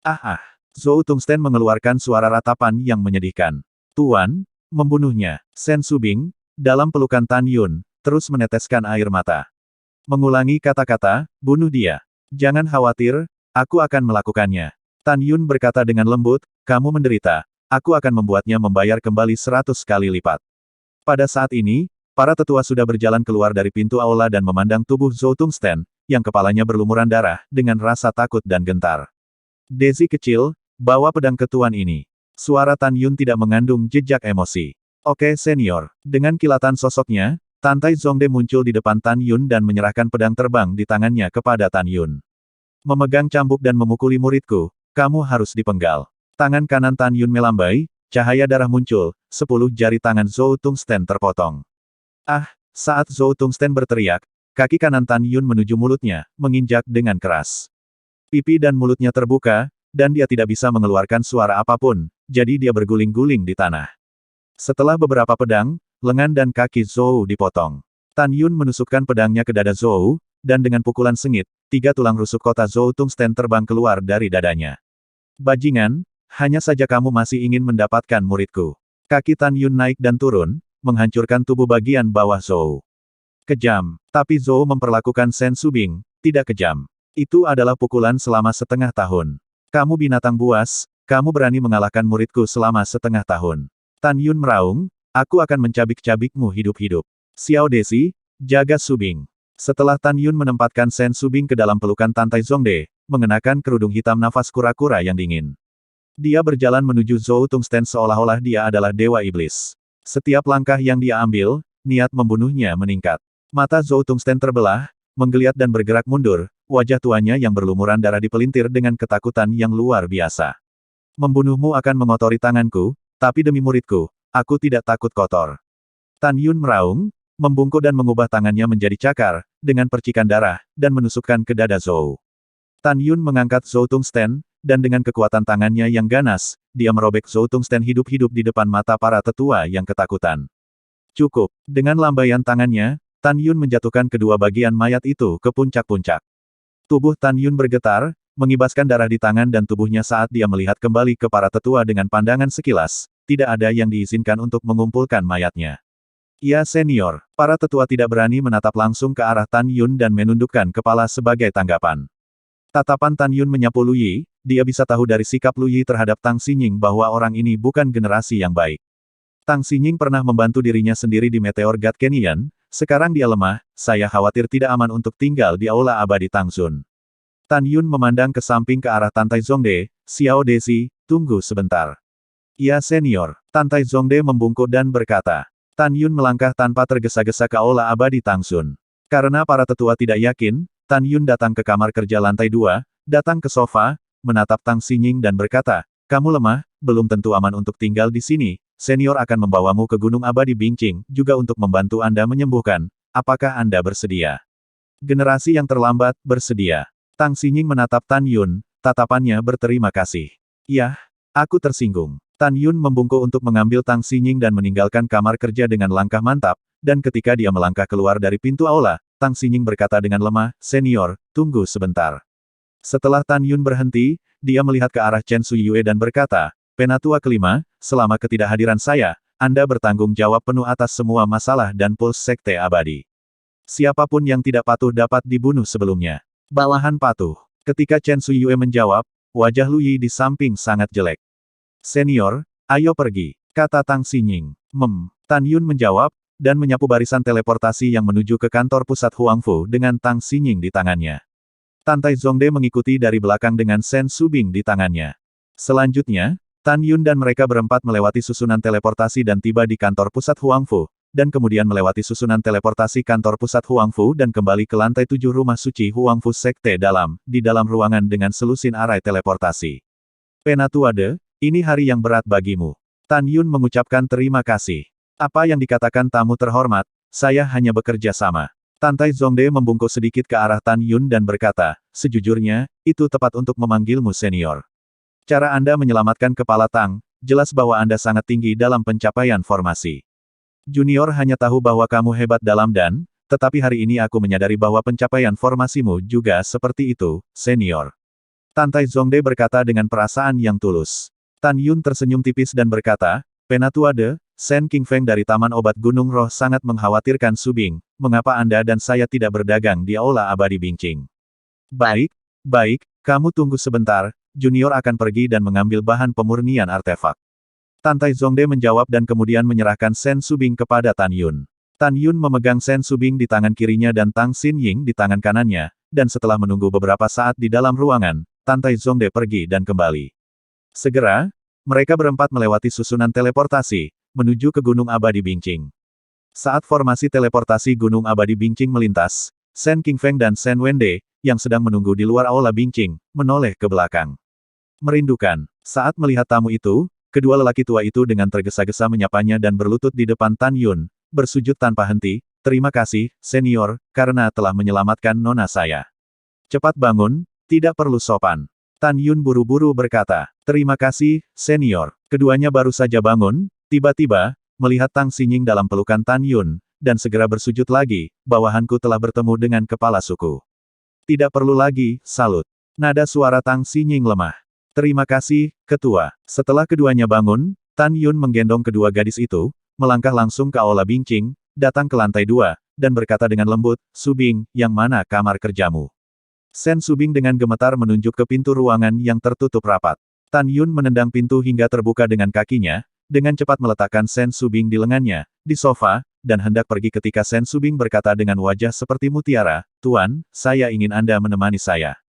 Ah! Zhou Tungsten mengeluarkan suara ratapan yang menyedihkan. Tuan, membunuhnya. Sen Subing, dalam pelukan Tan Yun, terus meneteskan air mata. Mengulangi kata-kata, bunuh dia. Jangan khawatir, aku akan melakukannya. Tan Yun berkata dengan lembut, kamu menderita, aku akan membuatnya membayar kembali 100 kali lipat. Pada saat ini, para tetua sudah berjalan keluar dari pintu aula dan memandang tubuh Zhou Tungsten, yang kepalanya berlumuran darah, dengan rasa takut dan gentar. Desi kecil, bawa pedang ke tuan ini. Suara Tan Yun tidak mengandung jejak emosi. Oke senior, dengan kilatan sosoknya, Tantai Zongde muncul di depan Tan Yun dan menyerahkan pedang terbang di tangannya kepada Tan Yun. Memegang cambuk dan memukuli muridku, kamu harus dipenggal. Tangan kanan Tan Yun melambai, cahaya darah muncul, 10 jari tangan Zhou Tungsten terpotong. Ah, saat Zhou Tungsten berteriak, kaki kanan Tan Yun menuju mulutnya, menginjak dengan keras. Pipi dan mulutnya terbuka, dan dia tidak bisa mengeluarkan suara apapun, jadi dia berguling-guling di tanah. Setelah beberapa pedang, lengan dan kaki Zhou dipotong. Tan Yun menusukkan pedangnya ke dada Zhou, dan dengan pukulan sengit, 3 tulang rusuk kota Zhou Tungsten terbang keluar dari dadanya. Bajingan, hanya saja kamu masih ingin mendapatkan muridku. Kaki Tan Yun naik dan turun, menghancurkan tubuh bagian bawah Zhou. Kejam, tapi Zhou memperlakukan Sen Subing, tidak kejam. Itu adalah pukulan selama setengah tahun. Kamu binatang buas, kamu berani mengalahkan muridku selama setengah tahun. Tan Yun meraung, aku akan mencabik-cabikmu hidup-hidup. Xiao Desi, jaga Subing. Setelah Tan Yun menempatkan Sen Subing ke dalam pelukan Tantai Zongde, mengenakan kerudung hitam nafas kura-kura yang dingin. Dia berjalan menuju Zhou Tungsten seolah-olah dia adalah dewa iblis. Setiap langkah yang dia ambil, niat membunuhnya meningkat. Mata Zhou Tungsten terbelah, menggeliat dan bergerak mundur, wajah tuanya yang berlumuran darah dipelintir dengan ketakutan yang luar biasa. Membunuhmu akan mengotori tanganku, tapi demi muridku, aku tidak takut kotor. Tan Yun meraung, membungkuk dan mengubah tangannya menjadi cakar, dengan percikan darah, dan menusukkan ke dada Zhou. Tan Yun mengangkat Zhou Tungsten, dan dengan kekuatan tangannya yang ganas, dia merobek Zhou Tungsten hidup-hidup di depan mata para tetua yang ketakutan. Cukup. Dengan lambaian tangannya, Tan Yun menjatuhkan kedua bagian mayat itu ke puncak-puncak. Tubuh Tan Yun bergetar, mengibaskan darah di tangan dan tubuhnya saat dia melihat kembali ke para tetua dengan pandangan sekilas, tidak ada yang diizinkan untuk mengumpulkan mayatnya. Ya senior, para tetua tidak berani menatap langsung ke arah Tan Yun dan menundukkan kepala sebagai tanggapan. Tatapan Tan Yun menyapu Lu Yi, dia bisa tahu dari sikap Lu Yi terhadap Tang Xinying bahwa orang ini bukan generasi yang baik. Tang Xinying pernah membantu dirinya sendiri di Meteor God Canyon, sekarang dia lemah, saya khawatir tidak aman untuk tinggal di aula abadi Tangzun. Tan Yun memandang ke samping ke arah Tantai Zongde, Xiao Desi, tunggu sebentar. Ya senior, Tantai Zongde membungkuk dan berkata. Tan Yun melangkah tanpa tergesa-gesa ke aula abadi Tangzun. Karena para tetua tidak yakin, Tan Yun datang ke kamar kerja lantai 2, datang ke sofa, menatap Tang Xinying dan berkata, kamu lemah, belum tentu aman untuk tinggal di sini. Senior akan membawamu ke Gunung Abadi Bingqing, juga untuk membantu Anda menyembuhkan. Apakah Anda bersedia? Generasi yang terlambat, bersedia. Tang Xinying menatap Tan Yun, tatapannya berterima kasih. Yah, aku tersinggung. Tan Yun membungkuk untuk mengambil Tang Xinying dan meninggalkan kamar kerja dengan langkah mantap, dan ketika dia melangkah keluar dari pintu aula, Tang Xinying berkata dengan lemah, senior, tunggu sebentar. Setelah Tan Yun berhenti, dia melihat ke arah Chen Suyue dan berkata, Penatua kelima, selama ketidakhadiran saya, Anda bertanggung jawab penuh atas semua masalah dan puls sekte abadi. Siapapun yang tidak patuh dapat dibunuh sebelumnya. Bawahan patuh. Ketika Chen Suyue menjawab, wajah Lu Yi di samping sangat jelek. Senior, ayo pergi, kata Tang Xinying. Tan Yun menjawab, dan menyapu barisan teleportasi yang menuju ke kantor pusat Huangfu dengan Tang Xinying di tangannya. Tantai Zongde mengikuti dari belakang dengan Shen Subing di tangannya. Selanjutnya, Tan Yun dan mereka berempat melewati susunan teleportasi dan tiba di kantor pusat Huangfu, dan kemudian melewati susunan teleportasi kantor pusat Huangfu dan kembali ke lantai 7 rumah suci Huangfu Sekte Dalam, di dalam ruangan dengan selusin arai teleportasi. Penatua De, ini hari yang berat bagimu. Tan Yun mengucapkan terima kasih. Apa yang dikatakan tamu terhormat, saya hanya bekerja sama. Tantai Zongde membungkuk sedikit ke arah Tan Yun dan berkata, sejujurnya, itu tepat untuk memanggilmu senior. Cara Anda menyelamatkan kepala Tang, jelas bahwa Anda sangat tinggi dalam pencapaian formasi. Junior hanya tahu bahwa kamu hebat dalam dan, tetapi hari ini aku menyadari bahwa pencapaian formasimu juga seperti itu, senior. Tantai Zongde berkata dengan perasaan yang tulus. Tan Yun tersenyum tipis dan berkata, Penatua De, Shen Qingfeng dari Taman Obat Gunung Roh sangat mengkhawatirkan Subing, mengapa Anda dan saya tidak berdagang di Aula Abadi Bingqing? Baik, kamu tunggu sebentar, Junior akan pergi dan mengambil bahan pemurnian artefak. Tantai Zongde menjawab dan kemudian menyerahkan Shen Subing kepada Tan Yun. Tan Yun memegang Shen Subing di tangan kirinya dan Tang Xinying di tangan kanannya, dan setelah menunggu beberapa saat di dalam ruangan, Tantai Zongde pergi dan kembali. Segera, mereka berempat melewati susunan teleportasi, menuju ke Gunung Abadi Bingqing. Saat formasi teleportasi Gunung Abadi Bingqing melintas, Shen Qingfeng dan Shen Wende, yang sedang menunggu di luar aula Bingqing, menoleh ke belakang. Merindukan. Saat melihat tamu itu, kedua lelaki tua itu dengan tergesa-gesa menyapanya dan berlutut di depan Tan Yun, bersujud tanpa henti, terima kasih, senior, karena telah menyelamatkan nona saya. Cepat bangun, tidak perlu sopan. Tan Yun buru-buru berkata, terima kasih, senior. Keduanya baru saja bangun, tiba-tiba, melihat Tang Xinying dalam pelukan Tan Yun, dan segera bersujud lagi, bawahanku telah bertemu dengan kepala suku. Tidak perlu lagi, salut. Nada suara Tang Xinying lemah. Terima kasih, ketua. Setelah keduanya bangun, Tan Yun menggendong kedua gadis itu, melangkah langsung ke aula Bingqing, datang ke lantai 2, dan berkata dengan lembut, Subing, yang mana kamar kerjamu? Shen Subing dengan gemetar menunjuk ke pintu ruangan yang tertutup rapat. Tan Yun menendang pintu hingga terbuka dengan kakinya, dengan cepat meletakkan Shen Subing di lengannya, di sofa, dan hendak pergi ketika Shen Subing berkata dengan wajah seperti mutiara, Tuan, saya ingin Anda menemani saya.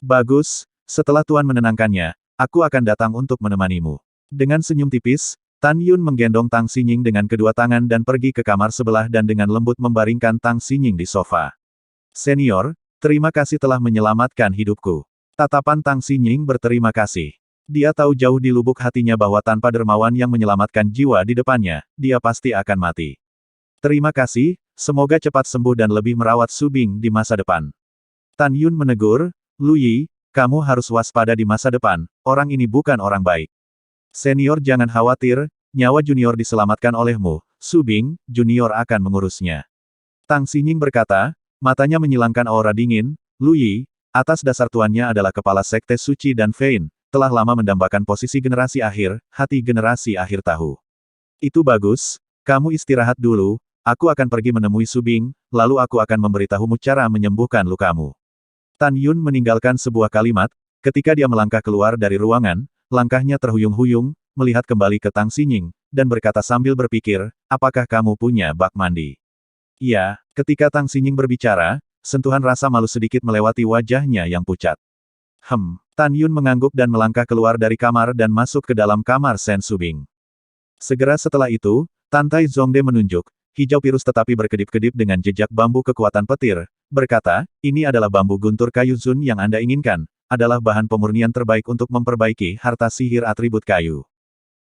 Bagus. Setelah Tuan menenangkannya, aku akan datang untuk menemanimu. Dengan senyum tipis, Tan Yun menggendong Tang Xinying dengan kedua tangan dan pergi ke kamar sebelah dan dengan lembut membaringkan Tang Xinying di sofa. Senior, terima kasih telah menyelamatkan hidupku. Tatapan Tang Xinying berterima kasih. Dia tahu jauh di lubuk hatinya bahwa tanpa dermawan yang menyelamatkan jiwa di depannya, dia pasti akan mati. Terima kasih, semoga cepat sembuh dan lebih merawat Subing di masa depan. Tan Yun menegur, Lu Yi, kamu harus waspada di masa depan, orang ini bukan orang baik. Senior jangan khawatir, nyawa junior diselamatkan olehmu, Subing, junior akan mengurusnya. Tang Xinying berkata, matanya menyilangkan aura dingin, Lu Yi, atas dasar tuannya adalah kepala sekte suci dan Fein, telah lama mendambakan posisi generasi akhir, hati generasi akhir tahu. Itu bagus, kamu istirahat dulu, aku akan pergi menemui Subing, lalu aku akan memberitahumu cara menyembuhkan lukamu. Tan Yun meninggalkan sebuah kalimat, ketika dia melangkah keluar dari ruangan, langkahnya terhuyung-huyung, melihat kembali ke Tang Xinying, dan berkata sambil berpikir, apakah kamu punya bak mandi? Iya, ketika Tang Xinying berbicara, sentuhan rasa malu sedikit melewati wajahnya yang pucat. Tan Yun mengangguk dan melangkah keluar dari kamar dan masuk ke dalam kamar Sen Subing. Segera setelah itu, Tantai Zongde menunjuk, hijau pirus tetapi berkedip-kedip dengan jejak bambu kekuatan petir, berkata, ini adalah bambu guntur kayu Zun yang Anda inginkan, adalah bahan pemurnian terbaik untuk memperbaiki harta sihir atribut kayu.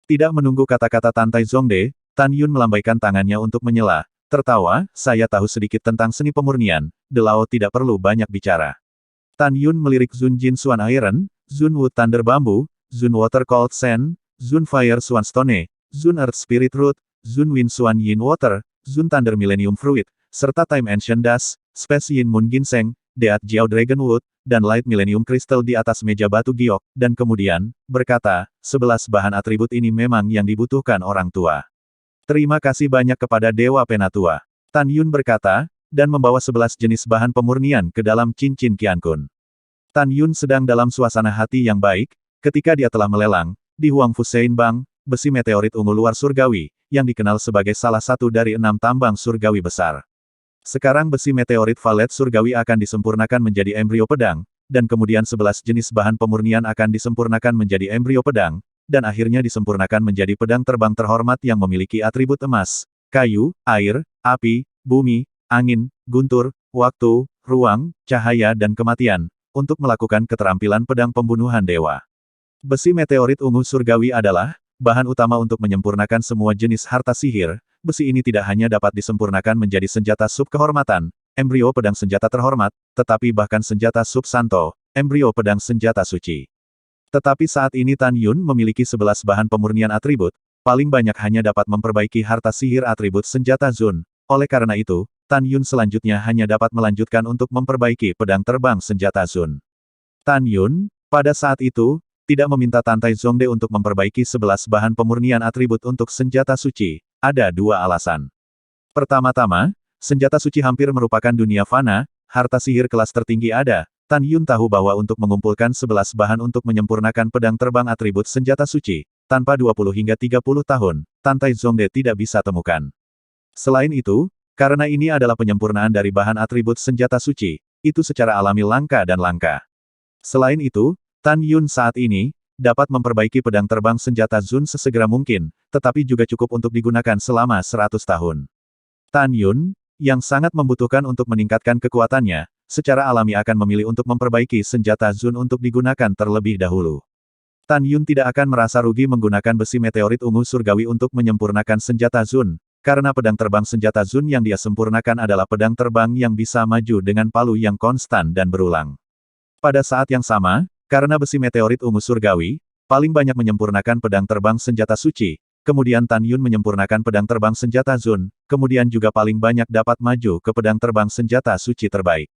Tidak menunggu kata-kata Tantai Zongde, Tan Yun melambaikan tangannya untuk menyela, tertawa, saya tahu sedikit tentang seni pemurnian, Delao tidak perlu banyak bicara. Tan Yun melirik Zun Jin Swan Iron, Zun Wood Thunder Bambu, Zun Water Cold Sand, Zun Fire Swan Stone, Zun Earth Spirit Root, Zun Wind Swan Yin Water, Zun Thunder Millennium Fruit, serta Time Ancient Dust, Space Yin Moon Ginseng, Deat Jiao Dragon Wood, dan Light Millennium Crystal di atas meja batu giok, dan kemudian, berkata, 11 bahan atribut ini memang yang dibutuhkan orang tua. Terima kasih banyak kepada Dewa Penatua. Tan Yun berkata, dan membawa 11 jenis bahan pemurnian ke dalam cincin Qiankun. Tan Yun sedang dalam suasana hati yang baik, ketika dia telah melelang, di Huangfu Sein Bang, besi meteorit ungu luar surgawi, yang dikenal sebagai salah satu dari 6 tambang surgawi besar. Sekarang besi meteorit valet surgawi akan disempurnakan menjadi embrio pedang, dan kemudian 11 jenis bahan pemurnian akan disempurnakan menjadi embrio pedang, dan akhirnya disempurnakan menjadi pedang terbang terhormat yang memiliki atribut emas, kayu, air, api, bumi, angin, guntur, waktu, ruang, cahaya dan kematian, untuk melakukan keterampilan pedang pembunuhan dewa. Besi meteorit ungu surgawi adalah bahan utama untuk menyempurnakan semua jenis harta sihir. Besi ini tidak hanya dapat disempurnakan menjadi senjata sub kehormatan, embrio pedang senjata terhormat, tetapi bahkan senjata sub santo, embrio pedang senjata suci. Tetapi saat ini Tan Yun memiliki 11 bahan pemurnian atribut, paling banyak hanya dapat memperbaiki harta sihir atribut senjata Zun. Oleh karena itu, Tan Yun selanjutnya hanya dapat melanjutkan untuk memperbaiki pedang terbang senjata Zun. Tan Yun, pada saat itu, tidak meminta Tantai Zongde untuk memperbaiki 11 bahan pemurnian atribut untuk senjata suci. Ada 2 alasan. Pertama-tama, senjata suci hampir merupakan dunia fana, harta sihir kelas tertinggi ada. Tan Yun tahu bahwa untuk mengumpulkan 11 bahan untuk menyempurnakan pedang terbang atribut senjata suci, tanpa 20 hingga 30 tahun, Tantai Zongde tidak bisa temukan. Selain itu, karena ini adalah penyempurnaan dari bahan atribut senjata suci, itu secara alami langka dan langka. Selain itu, Tan Yun saat ini dapat memperbaiki pedang terbang senjata Zun sesegera mungkin, tetapi juga cukup untuk digunakan selama 100 tahun. Tan Yun, yang sangat membutuhkan untuk meningkatkan kekuatannya, secara alami akan memilih untuk memperbaiki senjata Zun untuk digunakan terlebih dahulu. Tan Yun tidak akan merasa rugi menggunakan besi meteorit ungu surgawi untuk menyempurnakan senjata Zun, karena pedang terbang senjata Zun yang dia sempurnakan adalah pedang terbang yang bisa maju dengan palu yang konstan dan berulang. Pada saat yang sama, karena besi meteorit ungu surgawi, paling banyak menyempurnakan pedang terbang senjata suci, kemudian Tan Yun menyempurnakan pedang terbang senjata Zun, kemudian juga paling banyak dapat maju ke pedang terbang senjata suci terbaik.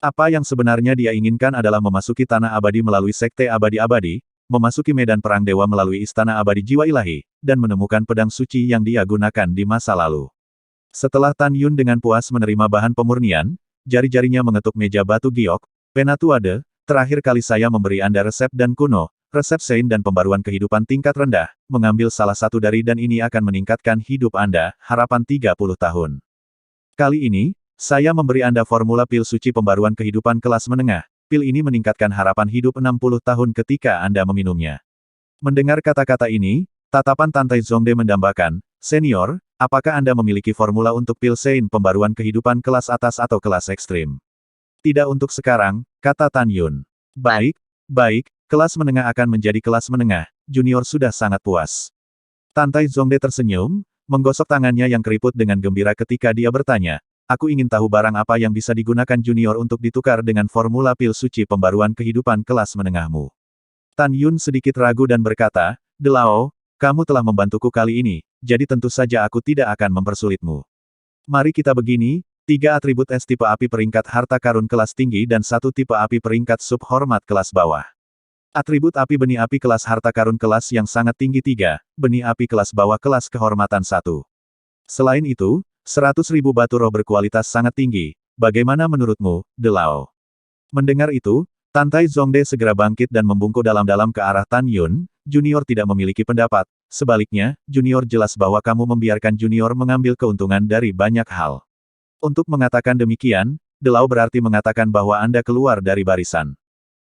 Apa yang sebenarnya dia inginkan adalah memasuki tanah abadi melalui sekte abadi-abadi, memasuki medan perang dewa melalui istana abadi jiwa ilahi, dan menemukan pedang suci yang dia gunakan di masa lalu. Setelah Tan Yun dengan puas menerima bahan pemurnian, jari-jarinya mengetuk meja batu giok, Penatuade, terakhir kali saya memberi Anda resep dan kuno, resep Sein dan pembaruan kehidupan tingkat rendah, mengambil salah satu dari dan ini akan meningkatkan hidup Anda, harapan 30 tahun. Kali ini, saya memberi Anda formula pil suci pembaruan kehidupan kelas menengah, pil ini meningkatkan harapan hidup 60 tahun ketika Anda meminumnya. Mendengar kata-kata ini, tatapan Tantai Zongde mendambakan, Senior, apakah Anda memiliki formula untuk pil Sein pembaruan kehidupan kelas atas atau kelas ekstrim? Tidak untuk sekarang, kata Tan Yun. Baik, kelas menengah akan menjadi kelas menengah, junior sudah sangat puas. Tantai Zongde tersenyum, menggosok tangannya yang keriput dengan gembira ketika dia bertanya, aku ingin tahu barang apa yang bisa digunakan junior untuk ditukar dengan formula pil suci pembaruan kehidupan kelas menengahmu. Tan Yun sedikit ragu dan berkata, Delao, kamu telah membantuku kali ini, jadi tentu saja aku tidak akan mempersulitmu. Mari kita begini, 3 atribut es tipe api peringkat harta karun kelas tinggi dan 1 tipe api peringkat subhormat kelas bawah. Atribut api benih api kelas harta karun kelas yang sangat tinggi 3, benih api kelas bawah kelas kehormatan 1. Selain itu, 100.000 batu roh berkualitas sangat tinggi. Bagaimana menurutmu, De Lao? Mendengar itu, Tantai Zongde segera bangkit dan membungkuk dalam-dalam ke arah Tan Yun. Junior tidak memiliki pendapat. Sebaliknya, Junior jelas bahwa kamu membiarkan Junior mengambil keuntungan dari banyak hal. Untuk mengatakan demikian, De Lao berarti mengatakan bahwa Anda keluar dari barisan.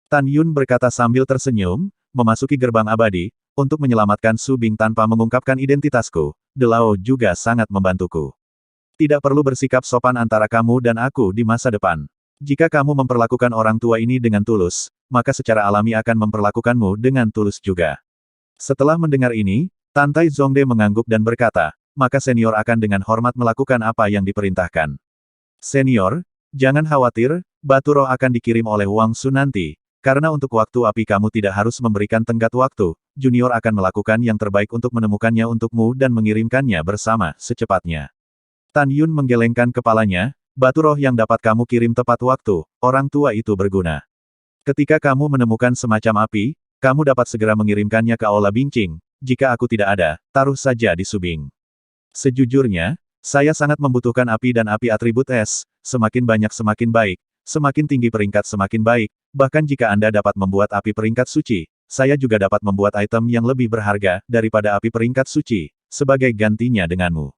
Tan Yun berkata sambil tersenyum, memasuki gerbang abadi, untuk menyelamatkan Su Bing tanpa mengungkapkan identitasku, De Lao juga sangat membantuku. Tidak perlu bersikap sopan antara kamu dan aku di masa depan. Jika kamu memperlakukan orang tua ini dengan tulus, maka secara alami akan memperlakukanmu dengan tulus juga. Setelah mendengar ini, Tantai Zongde mengangguk dan berkata, maka senior akan dengan hormat melakukan apa yang diperintahkan. Senior, jangan khawatir, batu roh akan dikirim oleh Wang Su nanti, karena untuk waktu api kamu tidak harus memberikan tenggat waktu, Junior akan melakukan yang terbaik untuk menemukannya untukmu dan mengirimkannya bersama secepatnya. Tan Yun menggelengkan kepalanya, batu roh yang dapat kamu kirim tepat waktu, orang tua itu berguna. Ketika kamu menemukan semacam api, kamu dapat segera mengirimkannya ke Aula Bincing, jika aku tidak ada, taruh saja di Subing. Sejujurnya, saya sangat membutuhkan api dan api atribut es, semakin banyak semakin baik, semakin tinggi peringkat semakin baik, bahkan jika Anda dapat membuat api peringkat suci, saya juga dapat membuat item yang lebih berharga daripada api peringkat suci, sebagai gantinya denganmu.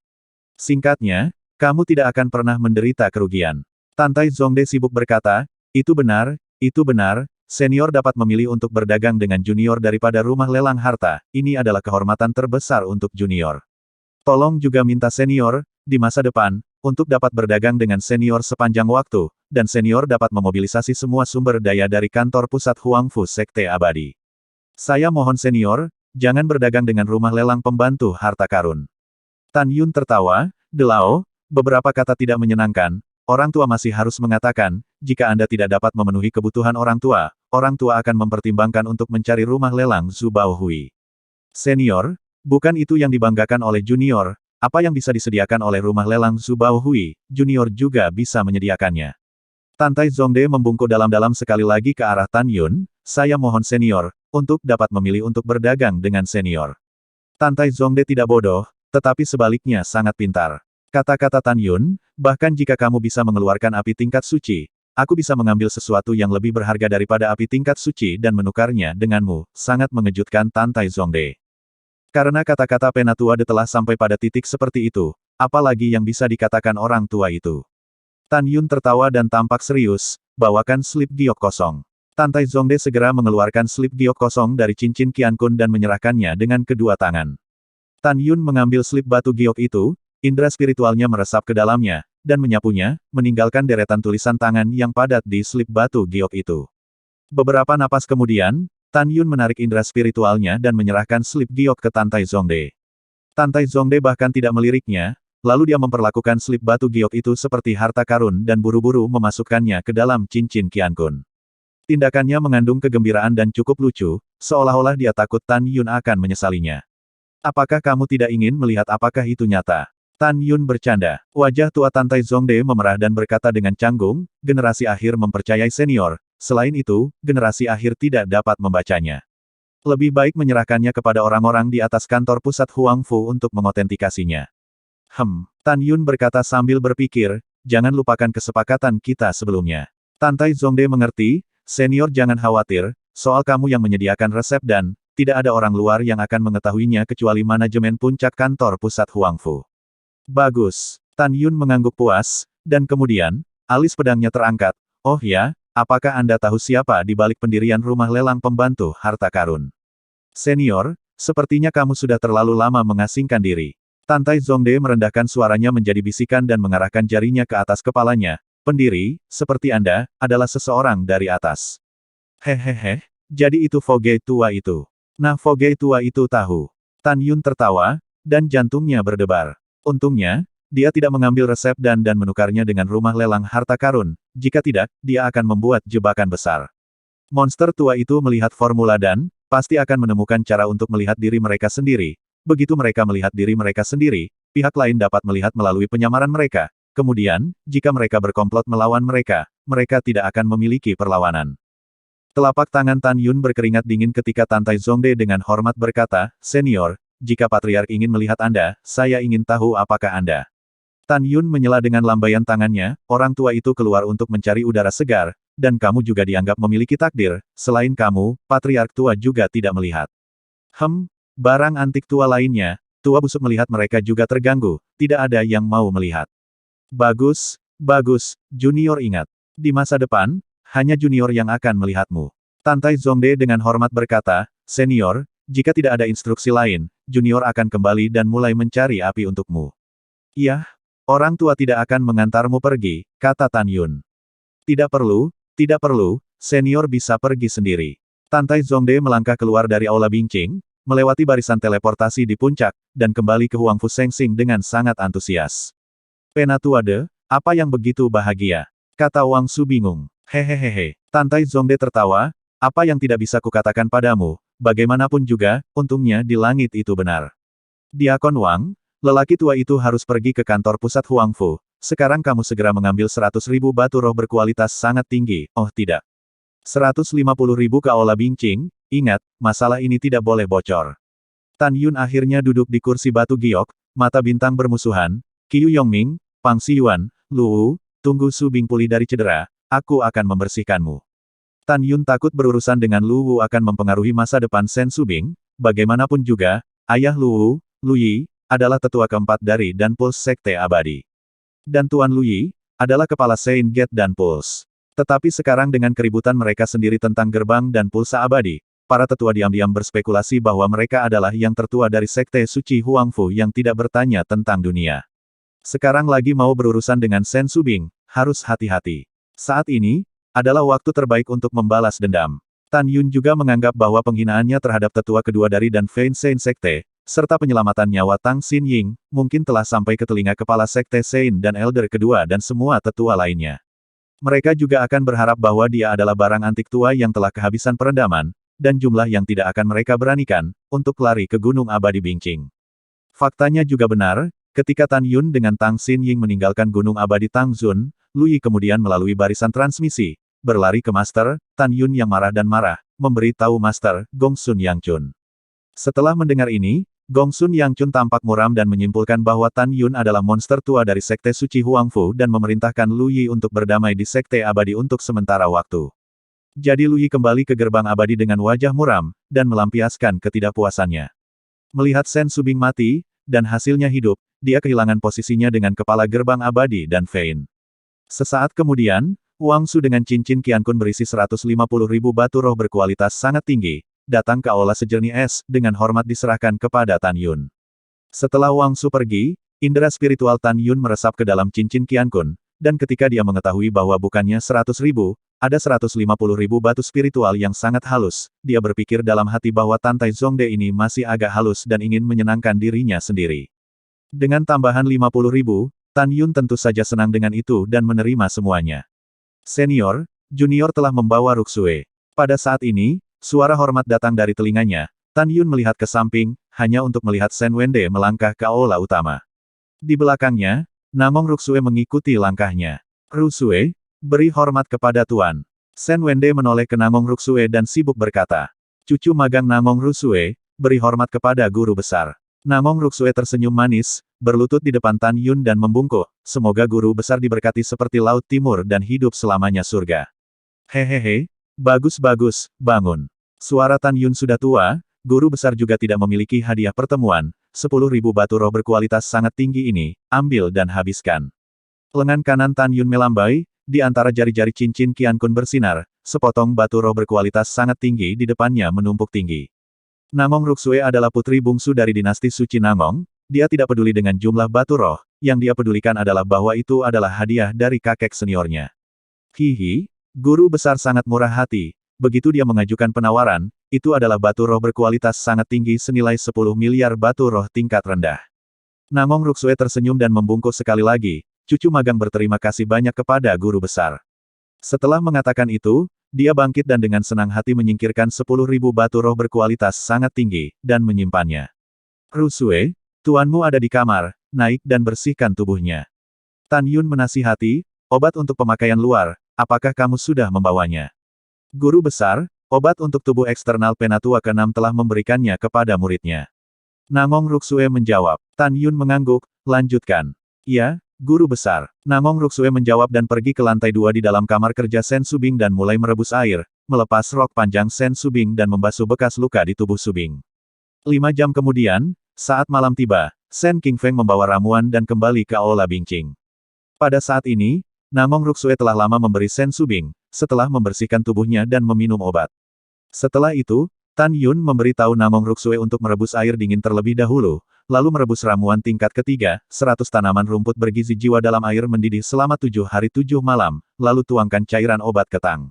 Singkatnya, kamu tidak akan pernah menderita kerugian. Tantai Zongde sibuk berkata, itu benar, senior dapat memilih untuk berdagang dengan junior daripada rumah lelang harta, ini adalah kehormatan terbesar untuk junior. Tolong juga minta senior, di masa depan, untuk dapat berdagang dengan senior sepanjang waktu, dan senior dapat memobilisasi semua sumber daya dari kantor pusat Huangfu Sekte Abadi. Saya mohon senior, jangan berdagang dengan rumah lelang pembantu harta karun. Tan Yun tertawa, De Lao, beberapa kata tidak menyenangkan, orang tua masih harus mengatakan, jika Anda tidak dapat memenuhi kebutuhan orang tua akan mempertimbangkan untuk mencari rumah lelang Zhu Baohui. Senior, bukan itu yang dibanggakan oleh junior, apa yang bisa disediakan oleh rumah lelang Zhu Baohui, junior juga bisa menyediakannya. Tantai Zongde membungkuk dalam-dalam sekali lagi ke arah Tan Yun, saya mohon senior, untuk dapat memilih untuk berdagang dengan senior. Tantai Zongde tidak bodoh, tetapi sebaliknya sangat pintar. Kata-kata Tan Yun, bahkan jika kamu bisa mengeluarkan api tingkat suci, aku bisa mengambil sesuatu yang lebih berharga daripada api tingkat suci dan menukarnya denganmu, sangat mengejutkan Tantai Zongde. Karena kata-kata Penatua De telah sampai pada titik seperti itu, apalagi yang bisa dikatakan orang tua itu. Tan Yun tertawa dan tampak serius, bawakan slip giok kosong. Tantai Zongde segera mengeluarkan slip giok kosong dari cincin Qiankun dan menyerahkannya dengan kedua tangan. Tan Yun mengambil slip batu giok itu, indera spiritualnya meresap ke dalamnya, dan menyapunya, meninggalkan deretan tulisan tangan yang padat di slip batu giok itu. Beberapa napas kemudian, Tan Yun menarik indera spiritualnya dan menyerahkan slip giok ke Tantai Zongde. Tantai Zongde bahkan tidak meliriknya, lalu dia memperlakukan slip batu giok itu seperti harta karun dan buru-buru memasukkannya ke dalam cincin Qiankun. Tindakannya mengandung kegembiraan dan cukup lucu, seolah-olah dia takut Tan Yun akan menyesalinya. Apakah kamu tidak ingin melihat apakah itu nyata? Tan Yun bercanda. Wajah tua Tantai Zongde memerah dan berkata dengan canggung, generasi akhir mempercayai senior, selain itu, generasi akhir tidak dapat membacanya. Lebih baik menyerahkannya kepada orang-orang di atas kantor pusat Huangfu untuk mengotentikasinya. Tan Yun berkata sambil berpikir, jangan lupakan kesepakatan kita sebelumnya. Tantai Zongde mengerti, senior jangan khawatir, soal kamu yang menyediakan resep dan, tidak ada orang luar yang akan mengetahuinya kecuali manajemen puncak kantor pusat Huangfu. Bagus. Tan Yun mengangguk puas, dan kemudian, alis pedangnya terangkat. Oh ya, apakah Anda tahu siapa di balik pendirian rumah lelang pembantu harta karun? Senior, sepertinya kamu sudah terlalu lama mengasingkan diri. Tantai Zongde merendahkan suaranya menjadi bisikan dan mengarahkan jarinya ke atas kepalanya. Pendiri, seperti Anda, adalah seseorang dari atas. Hehehe, jadi itu Foge tua itu. Nah Foge tua itu tahu. Tan Yun tertawa, dan jantungnya berdebar. Untungnya, dia tidak mengambil resep dan menukarnya dengan rumah lelang harta karun, jika tidak, dia akan membuat jebakan besar. Monster tua itu melihat formula dan, pasti akan menemukan cara untuk melihat diri mereka sendiri. Begitu mereka melihat diri mereka sendiri, pihak lain dapat melihat melalui penyamaran mereka, kemudian, jika mereka berkomplot melawan mereka, mereka tidak akan memiliki perlawanan. Telapak tangan Tan Yun berkeringat dingin ketika Tan Tai Zongde dengan hormat berkata, "Senior, jika Patriark ingin melihat Anda, saya ingin tahu apakah Anda." Tan Yun menyela dengan lambaian tangannya, orang tua itu keluar untuk mencari udara segar, dan kamu juga dianggap memiliki takdir, selain kamu, Patriark tua juga tidak melihat. Barang antik tua lainnya, tua busuk melihat mereka juga terganggu, tidak ada yang mau melihat. Bagus, bagus, junior ingat. Di masa depan, hanya junior yang akan melihatmu. Tan Tai Zongde dengan hormat berkata, "Senior, jika tidak ada instruksi lain, junior akan kembali dan mulai mencari api untukmu." "Iya, orang tua tidak akan mengantarmu pergi," kata Tan Yun. Tidak perlu, senior bisa pergi sendiri." Tan Tai Zongde melangkah keluar dari aula Bingqing, melewati barisan teleportasi di puncak, dan kembali ke Huangfu Sengxing dengan sangat antusias. "Penatuade, apa yang begitu bahagia?" kata Wang Su bingung. "Hehehehe." Tan Tai Zongde tertawa, "Apa yang tidak bisa kukatakan padamu, bagaimanapun juga, untungnya di langit itu benar. Diakon Wang, lelaki tua itu harus pergi ke kantor pusat Huangfu. Sekarang kamu segera mengambil 100.000 batu roh berkualitas sangat tinggi, oh tidak. 150.000 ke aula Bingqing, ingat, masalah ini tidak boleh bocor." Tan Yun akhirnya duduk di kursi batu giok, mata bintang bermusuhan, "Qiu Yongming, Pang Xiyuan, Lu Wu, tunggu Su Bing pulih dari cedera, aku akan membersihkanmu." Tan Yun takut berurusan dengan Lu Wu akan mempengaruhi masa depan Sen Su Bing, bagaimanapun juga, ayah Lu Wu, Lu Yi, adalah tetua keempat dari Dan Pulse Sekte Abadi. Dan Tuan Lu Yi, adalah kepala Saint Gate Dan Pulse. Tetapi sekarang dengan keributan mereka sendiri tentang gerbang dan pulsa abadi, para tetua diam-diam berspekulasi bahwa mereka adalah yang tertua dari Sekte Suci Huangfu yang tidak bertanya tentang dunia. Sekarang lagi mau berurusan dengan Sen Su Bing, harus hati-hati. Saat ini, adalah waktu terbaik untuk membalas dendam. Tan Yun juga menganggap bahwa penghinaannya terhadap tetua kedua dari Dan Fein Sein Sekte, serta penyelamatan nyawa Tang Xin Ying, mungkin telah sampai ke telinga kepala Sekte Sein dan Elder kedua dan semua tetua lainnya. Mereka juga akan berharap bahwa dia adalah barang antik tua yang telah kehabisan perendaman, dan jumlah yang tidak akan mereka beranikan, untuk lari ke Gunung Abadi Bingqing. Faktanya juga benar, ketika Tan Yun dengan Tang Xin Ying meninggalkan Gunung Abadi Tangzun, Lu Yi kemudian melalui barisan transmisi, berlari ke Master, Tan Yun yang marah dan marah, memberi tahu Master, Gong Sun Yang Chun. Setelah mendengar ini, Gong Sun Yang Chun tampak muram dan menyimpulkan bahwa Tan Yun adalah monster tua dari Sekte Suci Huangfu dan memerintahkan Lu Yi untuk berdamai di Sekte Abadi untuk sementara waktu. Jadi Lu Yi kembali ke gerbang abadi dengan wajah muram, dan melampiaskan ketidakpuasannya. Melihat Sen Su Bing mati, dan hasilnya hidup, dia kehilangan posisinya dengan kepala gerbang abadi dan Fein. Sesaat kemudian, Wang Su dengan cincin Qiankun berisi 150.000 batu roh berkualitas sangat tinggi, datang ke aula sejernih es, dengan hormat diserahkan kepada Tan Yun. Setelah Wang Su pergi, indera spiritual Tan Yun meresap ke dalam cincin Qiankun, dan ketika dia mengetahui bahwa bukannya 100.000, ada 150.000 batu spiritual yang sangat halus, dia berpikir dalam hati bahwa Tan Tai Zongde ini masih agak halus dan ingin menyenangkan dirinya sendiri. Dengan tambahan 50.000, Tan Yun tentu saja senang dengan itu dan menerima semuanya. Senior, junior telah membawa Ruxue. Pada saat ini, suara hormat datang dari telinganya. Tan Yun melihat ke samping, hanya untuk melihat Sen Wende melangkah ke aula utama. Di belakangnya, Namong Ruxue mengikuti langkahnya. "Ruxue, beri hormat kepada Tuan." Sen Wende menoleh ke Namong Ruxue dan sibuk berkata. "Cucu magang Namong Ruxue, beri hormat kepada guru besar." Namong Ruxue tersenyum manis, berlutut di depan Tan Yun dan membungkuk, "Semoga guru besar diberkati seperti Laut Timur dan hidup selamanya surga." "Hehehe, bagus-bagus, bangun." Suara Tan Yun sudah tua, guru besar juga tidak memiliki hadiah pertemuan, 10.000 batu roh berkualitas sangat tinggi ini, ambil dan habiskan. Lengan kanan Tan Yun melambai, di antara jari-jari cincin Qiankun bersinar, sepotong batu roh berkualitas sangat tinggi di depannya menumpuk tinggi. Namong Ruxue adalah putri bungsu dari dinasti suci Namong, dia tidak peduli dengan jumlah batu roh, yang dia pedulikan adalah bahwa itu adalah hadiah dari kakek seniornya. Hihi, guru besar sangat murah hati. Begitu dia mengajukan penawaran, itu adalah batu roh berkualitas sangat tinggi senilai 10 miliar batu roh tingkat rendah. Namong Ruxue tersenyum dan membungkuk sekali lagi, cucu magang berterima kasih banyak kepada guru besar. Setelah mengatakan itu, dia bangkit dan dengan senang hati menyingkirkan 10.000 batu roh berkualitas sangat tinggi, dan menyimpannya. "Ruxue, tuanmu ada di kamar, naik dan bersihkan tubuhnya." Tan Yun menasihati, obat untuk pemakaian luar, apakah kamu sudah membawanya? Guru besar, obat untuk tubuh eksternal Penatua ke-6 telah memberikannya kepada muridnya. Nangong Ruksue menjawab. Tan Yun mengangguk, lanjutkan. Ya, guru besar. Nangong Ruksue menjawab dan pergi ke lantai 2 di dalam kamar kerja Sen Subing dan mulai merebus air, melepas rok panjang Sen Subing dan membasuh bekas luka di tubuh Subing. 5 jam kemudian, saat malam tiba, Sen Qingfeng membawa ramuan dan kembali ke Aula Bingqing. Pada saat ini, Nangong Ruksue telah lama memberi Sen Subing, setelah membersihkan tubuhnya dan meminum obat. Setelah itu, Tan Yun memberitahu Nangong Ruksue untuk merebus air dingin terlebih dahulu, lalu merebus ramuan tingkat ketiga, 100 tanaman rumput bergizi jiwa dalam air mendidih selama 7 hari 7 malam, lalu tuangkan cairan obat ke tang.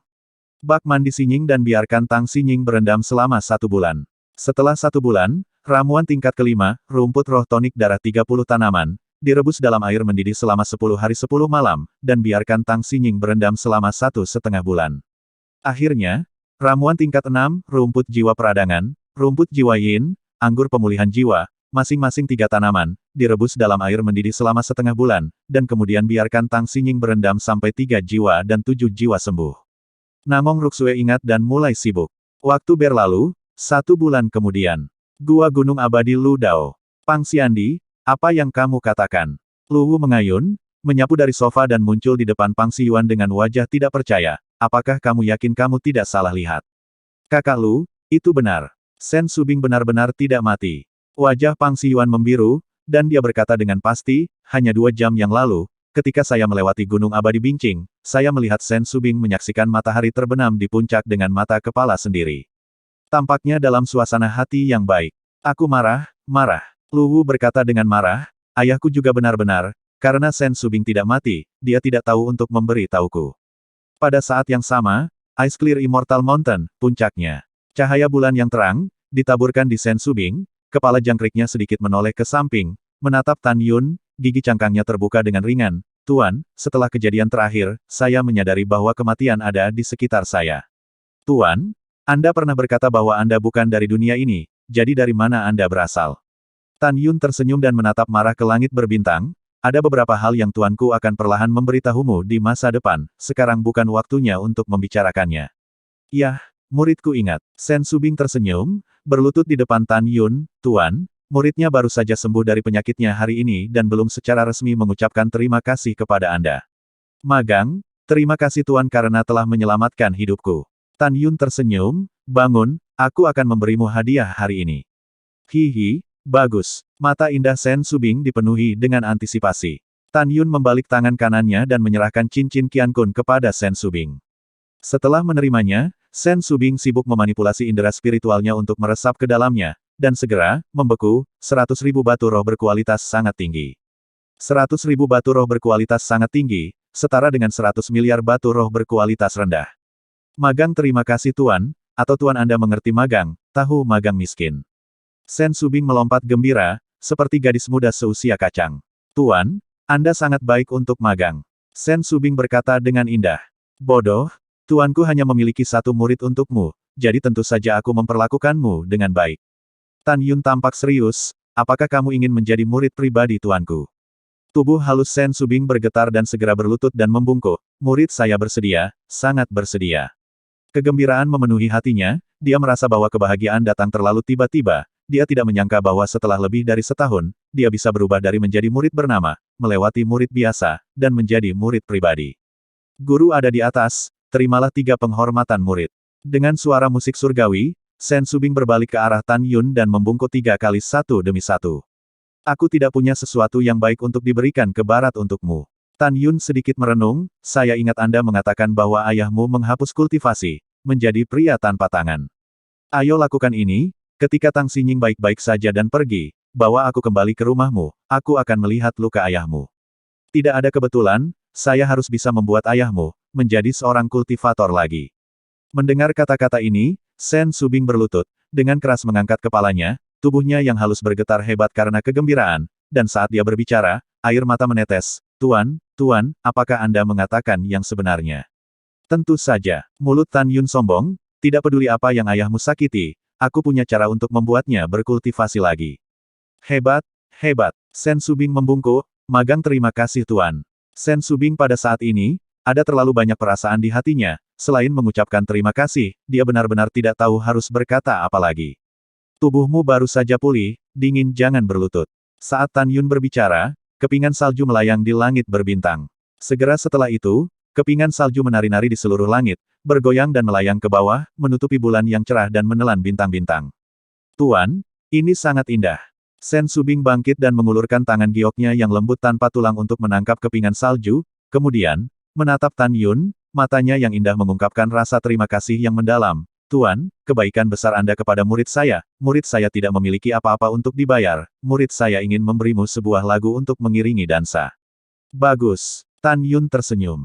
Bak mandi Sinying dan biarkan tang Sinying berendam selama 1 bulan. Setelah 1 bulan, ramuan tingkat kelima, rumput roh tonik darah 30 tanaman, direbus dalam air mendidih selama 10 hari 10 malam, dan biarkan tang Sinying berendam selama 1,5 bulan. Akhirnya, ramuan tingkat 6, rumput jiwa peradangan, rumput jiwa yin, anggur pemulihan jiwa, masing-masing 3 tanaman, direbus dalam air mendidih selama 1/2 bulan, dan kemudian biarkan tang Sinying berendam sampai 3 jiwa dan 7 jiwa sembuh. Nangong Ruksue ingat dan mulai sibuk. Waktu berlalu, 1 bulan kemudian. Gua Gunung Abadi Lu Dao. Pang Xiandi, apa yang kamu katakan? Lu Wu mengayun, menyapu dari sofa dan muncul di depan Pang Xiyuan dengan wajah tidak percaya. Apakah kamu yakin kamu tidak salah lihat? Kakak Lu, itu benar. Sen Subing benar-benar tidak mati. Wajah Pang Xiyuan membiru, dan dia berkata dengan pasti, hanya 2 jam yang lalu, ketika saya melewati Gunung Abadi Bingqing, saya melihat Sen Subing menyaksikan matahari terbenam di puncak dengan mata kepala sendiri. Tampaknya dalam suasana hati yang baik. Aku marah, marah. Lu Wu berkata dengan marah, ayahku juga benar-benar, karena Sen Subing tidak mati, dia tidak tahu untuk memberi tahuku. Pada saat yang sama, Ice Clear Immortal Mountain, puncaknya. Cahaya bulan yang terang, ditaburkan di Sen Subing, kepala jangkriknya sedikit menoleh ke samping, menatap Tan Yun, gigi cangkangnya terbuka dengan ringan. Tuan, setelah kejadian terakhir, saya menyadari bahwa kematian ada di sekitar saya. Tuan, Anda pernah berkata bahwa Anda bukan dari dunia ini, jadi dari mana Anda berasal? Tan Yun tersenyum dan menatap marah ke langit berbintang. Ada beberapa hal yang tuanku akan perlahan memberitahumu di masa depan, sekarang bukan waktunya untuk membicarakannya. Yah, muridku ingat. Sen Subing tersenyum, berlutut di depan Tan Yun, Tuan, muridnya baru saja sembuh dari penyakitnya hari ini dan belum secara resmi mengucapkan terima kasih kepada Anda. Magang, terima kasih Tuan karena telah menyelamatkan hidupku. Tan Yun tersenyum, bangun, aku akan memberimu hadiah hari ini. Hihi. Bagus. Mata indah Sen Subing dipenuhi dengan antisipasi. Tan Yun membalik tangan kanannya dan menyerahkan cincin Qiankun kepada Sen Subing. Setelah menerimanya, Sen Subing sibuk memanipulasi indera spiritualnya untuk meresap ke dalamnya, dan segera, membeku, 100.000 batu roh berkualitas sangat tinggi. 100.000 batu roh berkualitas sangat tinggi, setara dengan 100 miliar batu roh berkualitas rendah. Magang terima kasih Tuan, atau Tuan Anda mengerti magang, tahu magang miskin. Sen Subing melompat gembira, seperti gadis muda seusia kacang. Tuan, Anda sangat baik untuk magang. Sen Subing berkata dengan indah. Bodoh, tuanku hanya memiliki 1 murid untukmu, jadi tentu saja aku memperlakukanmu dengan baik. Tan Yun tampak serius, apakah kamu ingin menjadi murid pribadi tuanku? Tubuh halus Sen Subing bergetar dan segera berlutut dan membungkuk. Murid saya bersedia, sangat bersedia. Kegembiraan memenuhi hatinya, dia merasa bahwa kebahagiaan datang terlalu tiba-tiba. Dia tidak menyangka bahwa setelah lebih dari setahun, dia bisa berubah dari menjadi murid bernama, melewati murid biasa, dan menjadi murid pribadi. Guru ada di atas, terimalah 3 penghormatan murid. Dengan suara musik surgawi, Sen Subing berbalik ke arah Tan Yun dan membungkuk 3 kali satu demi satu. Aku tidak punya sesuatu yang baik untuk diberikan ke barat untukmu. Tan Yun sedikit merenung, saya ingat Anda mengatakan bahwa ayahmu menghapus kultivasi, menjadi pria tanpa tangan. Ayo lakukan ini. Ketika Tang Sinying baik-baik saja dan pergi, bawa aku kembali ke rumahmu, aku akan melihat luka ayahmu. Tidak ada kebetulan, saya harus bisa membuat ayahmu menjadi seorang kultivator lagi. Mendengar kata-kata ini, Sen Subing berlutut, dengan keras mengangkat kepalanya, tubuhnya yang halus bergetar hebat karena kegembiraan, dan saat dia berbicara, air mata menetes. Tuan, apakah Anda mengatakan yang sebenarnya? Tentu saja, mulut Tan Yun sombong, tidak peduli apa yang ayahmu sakiti. Aku punya cara untuk membuatnya berkultivasi lagi. Hebat, hebat. Sen Subing membungkuk, magang terima kasih Tuan. Sen Subing pada saat ini, ada terlalu banyak perasaan di hatinya, selain mengucapkan terima kasih, dia benar-benar tidak tahu harus berkata apa lagi. Tubuhmu baru saja pulih, dingin jangan berlutut. Saat Tan Yun berbicara, kepingan salju melayang di langit berbintang. Segera setelah itu, kepingan salju menari-nari di seluruh langit, bergoyang dan melayang ke bawah, menutupi bulan yang cerah dan menelan bintang-bintang. Tuan, ini sangat indah. Sen Subing bangkit dan mengulurkan tangan gioknya yang lembut tanpa tulang untuk menangkap kepingan salju, kemudian, menatap Tan Yun, matanya yang indah mengungkapkan rasa terima kasih yang mendalam. Tuan, kebaikan besar Anda kepada murid saya tidak memiliki apa-apa untuk dibayar, murid saya ingin memberimu sebuah lagu untuk mengiringi dansa. Bagus. Tan Yun tersenyum.